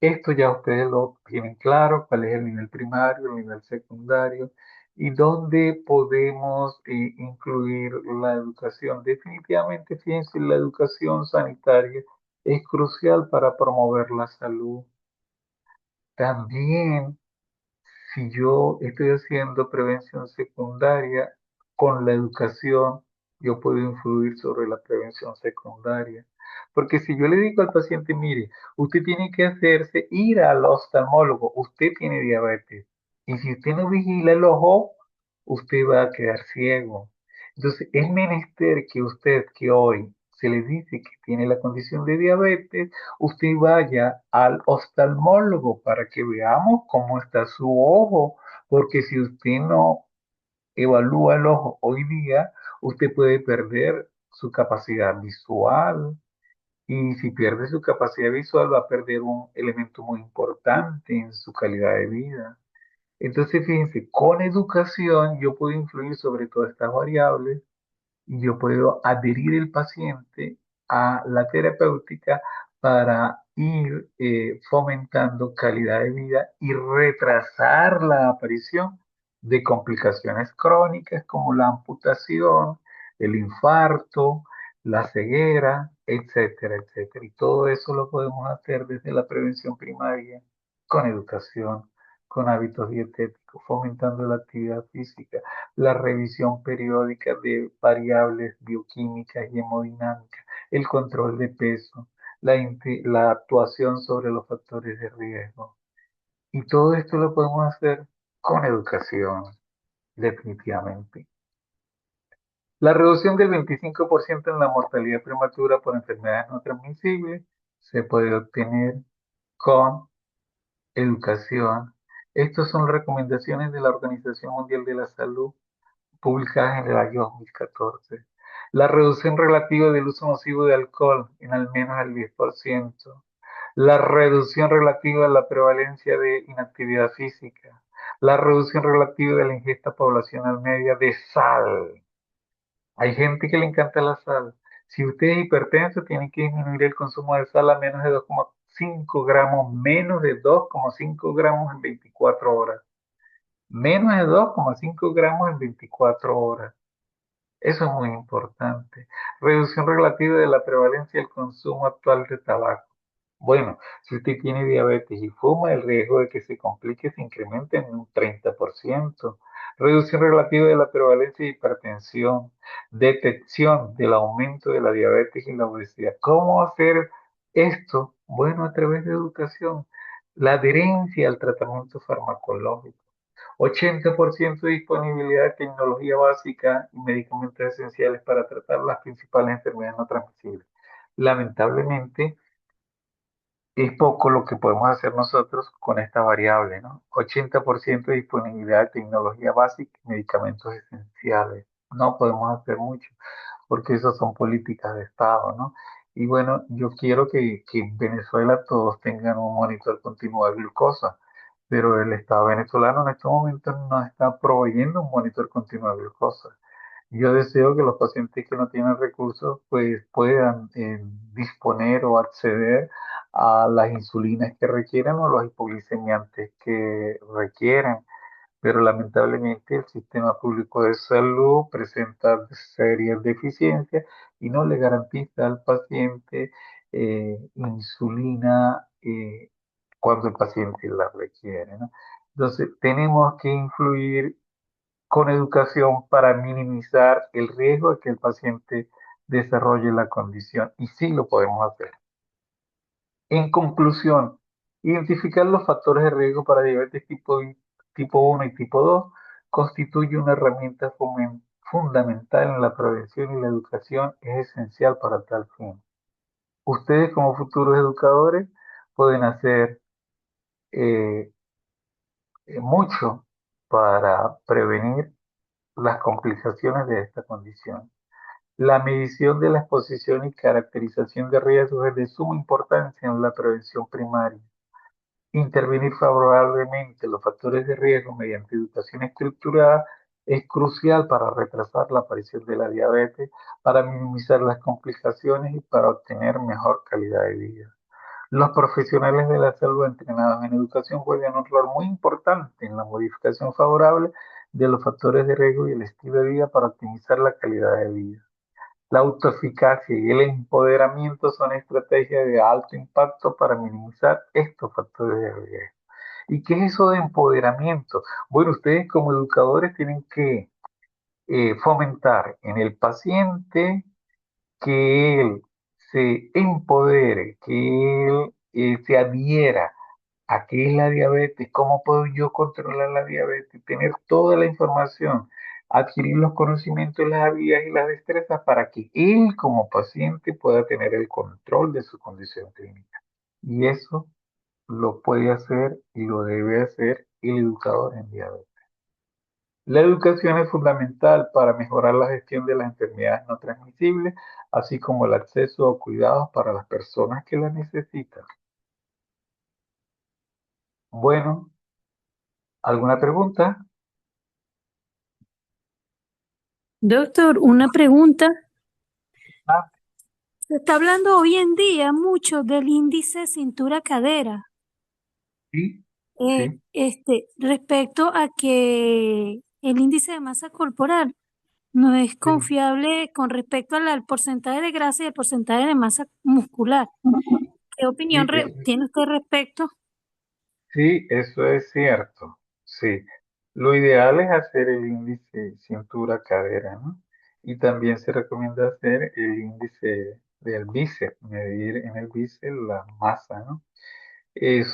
Esto ya ustedes lo tienen claro, cuál es el nivel primario, el nivel secundario y dónde podemos incluir la educación. Definitivamente, fíjense, la educación sanitaria es crucial para promover la salud. También, si yo estoy haciendo prevención secundaria con la educación, yo puedo influir sobre la prevención secundaria. Porque si yo le digo al paciente, mire, usted tiene que hacerse ir al oftalmólogo, usted tiene diabetes. Y si usted no vigila el ojo, usted va a quedar ciego. Entonces, es menester que usted, que hoy se le dice que tiene la condición de diabetes, usted vaya al oftalmólogo para que veamos cómo está su ojo, porque si usted no evalúa el ojo hoy día, usted puede perder su capacidad visual y si pierde su capacidad visual va a perder un elemento muy importante en su calidad de vida. Entonces, fíjense, con educación yo puedo influir sobre todas estas variables y yo puedo adherir el paciente a la terapéutica para ir fomentando calidad de vida y retrasar la aparición de complicaciones crónicas como la amputación, el infarto, la ceguera, etcétera, etcétera. Y todo eso lo podemos hacer desde la prevención primaria, con educación, con hábitos dietéticos, fomentando la actividad física, la revisión periódica de variables bioquímicas y hemodinámicas, el control de peso, la actuación sobre los factores de riesgo. Y todo esto lo podemos hacer con educación, definitivamente. La reducción del 25% en la mortalidad prematura por enfermedades no transmisibles se puede obtener con educación. Estas son recomendaciones de la Organización Mundial de la Salud publicadas en el año 2014. La reducción relativa del uso nocivo de alcohol en al menos el 10%. La reducción relativa de la prevalencia de inactividad física. La reducción relativa de la ingesta poblacional media de sal. Hay gente que le encanta la sal. Si usted es hipertenso, tiene que disminuir el consumo de sal a menos de 2,5 gramos, menos de 2,5 gramos en 24 horas. Menos de 2,5 gramos en 24 horas. Eso es muy importante. Reducción relativa de la prevalencia del consumo actual de tabaco. Bueno, si usted tiene diabetes y fuma, el riesgo de que se complique se incrementa en un 30%. Reducción relativa de la prevalencia de hipertensión. Detección del aumento de la diabetes y la obesidad. ¿Cómo hacer esto? Bueno, a través de educación. La adherencia al tratamiento farmacológico. 80% de disponibilidad de tecnología básica y medicamentos esenciales para tratar las principales enfermedades no transmisibles. Lamentablemente, es poco lo que podemos hacer nosotros con esta variable, ¿no? 80% de disponibilidad de tecnología básica y medicamentos esenciales. No podemos hacer mucho porque esas son políticas de Estado, ¿no? Y bueno, yo quiero que en Venezuela todos tengan un monitor continuo de glucosa, pero el Estado venezolano en estos momentos no está proveyendo un monitor continuo de glucosa. Yo deseo que los pacientes que no tienen recursos pues puedan disponer o acceder a las insulinas que requieran o los hipoglicemiantes que requieran, pero lamentablemente el sistema público de salud presenta serias deficiencias y no le garantiza al paciente insulina cuando el paciente la requiere, ¿no? Entonces, tenemos que influir con educación para minimizar el riesgo de que el paciente desarrolle la condición, y sí lo podemos hacer. En conclusión, identificar los factores de riesgo para diabetes tipo 1 y tipo 2 constituye una herramienta fundamental en la prevención, y la educación es esencial para tal fin. Ustedes, como futuros educadores, pueden hacer eh, mucho para prevenir las complicaciones de esta condición. La medición de la exposición y caracterización de riesgos es de suma importancia en la prevención primaria. Intervenir favorablemente los factores de riesgo mediante educación estructurada es crucial para retrasar la aparición de la diabetes, para minimizar las complicaciones y para obtener mejor calidad de vida. Los profesionales de la salud entrenados en educación juegan un rol muy importante en la modificación favorable de los factores de riesgo y el estilo de vida para optimizar la calidad de vida. La autoeficacia y el empoderamiento son estrategias de alto impacto para minimizar estos factores de riesgo. ¿Y qué es eso de empoderamiento? Bueno, ustedes como educadores tienen que fomentar en el paciente que él se empodere, que él se adhiera a qué es la diabetes, cómo puedo yo controlar la diabetes, tener toda la información, adquirir los conocimientos, las habilidades y las destrezas para que él como paciente pueda tener el control de su condición clínica. Y eso lo puede hacer y lo debe hacer el educador en diabetes. La educación es fundamental para mejorar la gestión de las enfermedades no transmisibles, así como el acceso a cuidados para las personas que la necesitan. Bueno, ¿alguna pregunta? Doctor, una pregunta. Ah, Se está hablando hoy en día mucho del índice cintura-cadera, sí, sí, respecto a que el índice de masa corporal no es sí, confiable con respecto al porcentaje de grasa y el porcentaje de masa muscular. ¿Qué opinión sí, tiene usted respecto? sí, eso es cierto. Sí, lo ideal es hacer el índice cintura-cadera, ¿no? Y también se recomienda hacer el índice del bíceps, medir en el bíceps la masa, ¿no?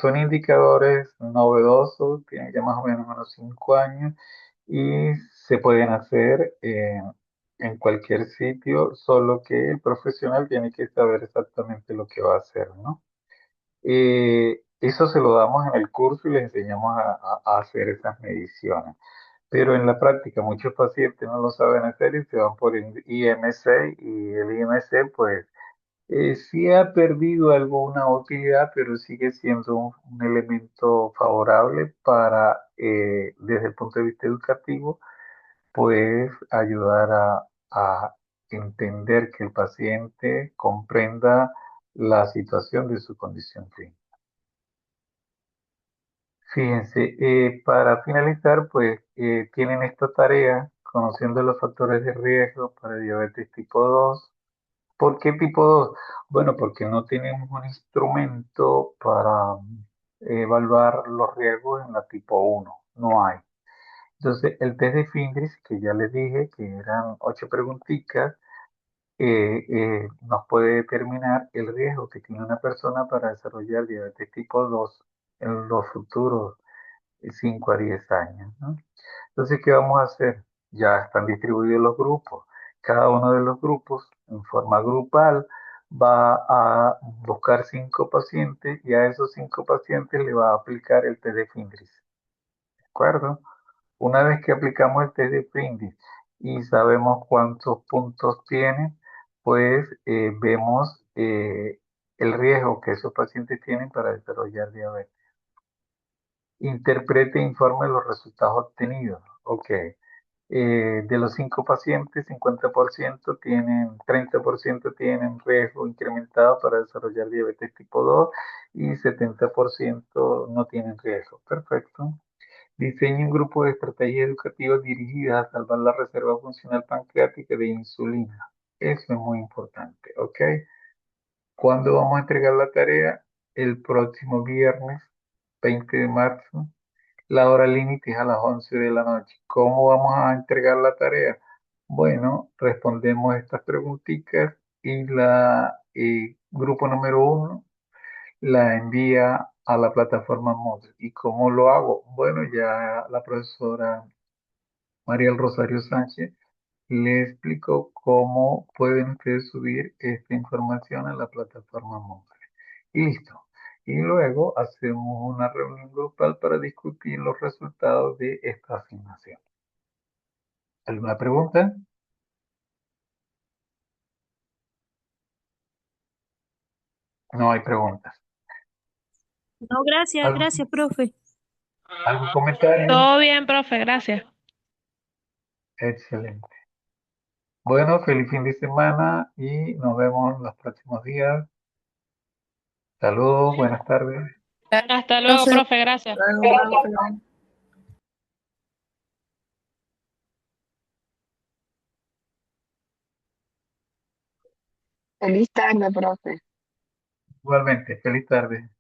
Son indicadores novedosos, tienen ya más o menos unos 5 años y se pueden hacer en cualquier sitio, solo que el profesional tiene que saber exactamente lo que va a hacer, ¿no? Eso se lo damos en el curso y les enseñamos a hacer esas mediciones. Pero en la práctica muchos pacientes no lo saben hacer y se van por el IMC, y el IMC pues sí ha perdido alguna utilidad, pero sigue siendo un elemento favorable para, desde el punto de vista educativo, pues ayudar a entender que el paciente comprenda la situación de su condición clínica. Fíjense, para finalizar, pues tienen esta tarea, conociendo los factores de riesgo para diabetes tipo 2. ¿Por qué tipo 2? Bueno, porque no tenemos un instrumento para evaluar los riesgos en la tipo 1. No hay. Entonces, el test de Findris, que ya les dije que eran 8 preguntitas, nos puede determinar el riesgo que tiene una persona para desarrollar diabetes tipo 2 en los futuros 5 a 10 años, ¿no? Entonces, ¿qué vamos a hacer? Ya están distribuidos los grupos. Cada uno de los grupos, en forma grupal, va a buscar 5 pacientes y a esos 5 pacientes le va a aplicar el test de Findris. ¿De acuerdo? Una vez que aplicamos el test de Findris y sabemos cuántos puntos tienen, pues vemos el riesgo que esos pacientes tienen para desarrollar diabetes. Interprete e informe los resultados obtenidos. Ok. De los 5 pacientes, 50% tienen, 30% tienen riesgo incrementado para desarrollar diabetes tipo 2 y 70% no tienen riesgo. Perfecto. Diseñe un grupo de estrategias educativas dirigidas a salvar la reserva funcional pancreática de insulina. Eso es muy importante, ¿ok? ¿Cuándo vamos a entregar la tarea? El próximo viernes, 20 de marzo. La hora límite es a las 11 de la noche. ¿Cómo vamos a entregar la tarea? Bueno, respondemos estas preguntitas y la grupo número 1 la envía a la plataforma Moodle. ¿Y cómo lo hago? Bueno, ya la profesora María del Rosario Sánchez le explicó cómo pueden ustedes subir esta información a la plataforma Moodle. Y listo. Y luego hacemos una reunión grupal para discutir los resultados de esta asignación. ¿Alguna pregunta? No hay preguntas. No, gracias, ¿Algún, gracias, profe. algún comentario? Todo bien, profe, gracias. Excelente. Bueno, feliz fin de semana y nos vemos los próximos días. Saludos, buenas tardes. Hasta luego, Profe, profe, gracias. Luego, profe. Feliz tarde, profe. Igualmente, feliz tarde.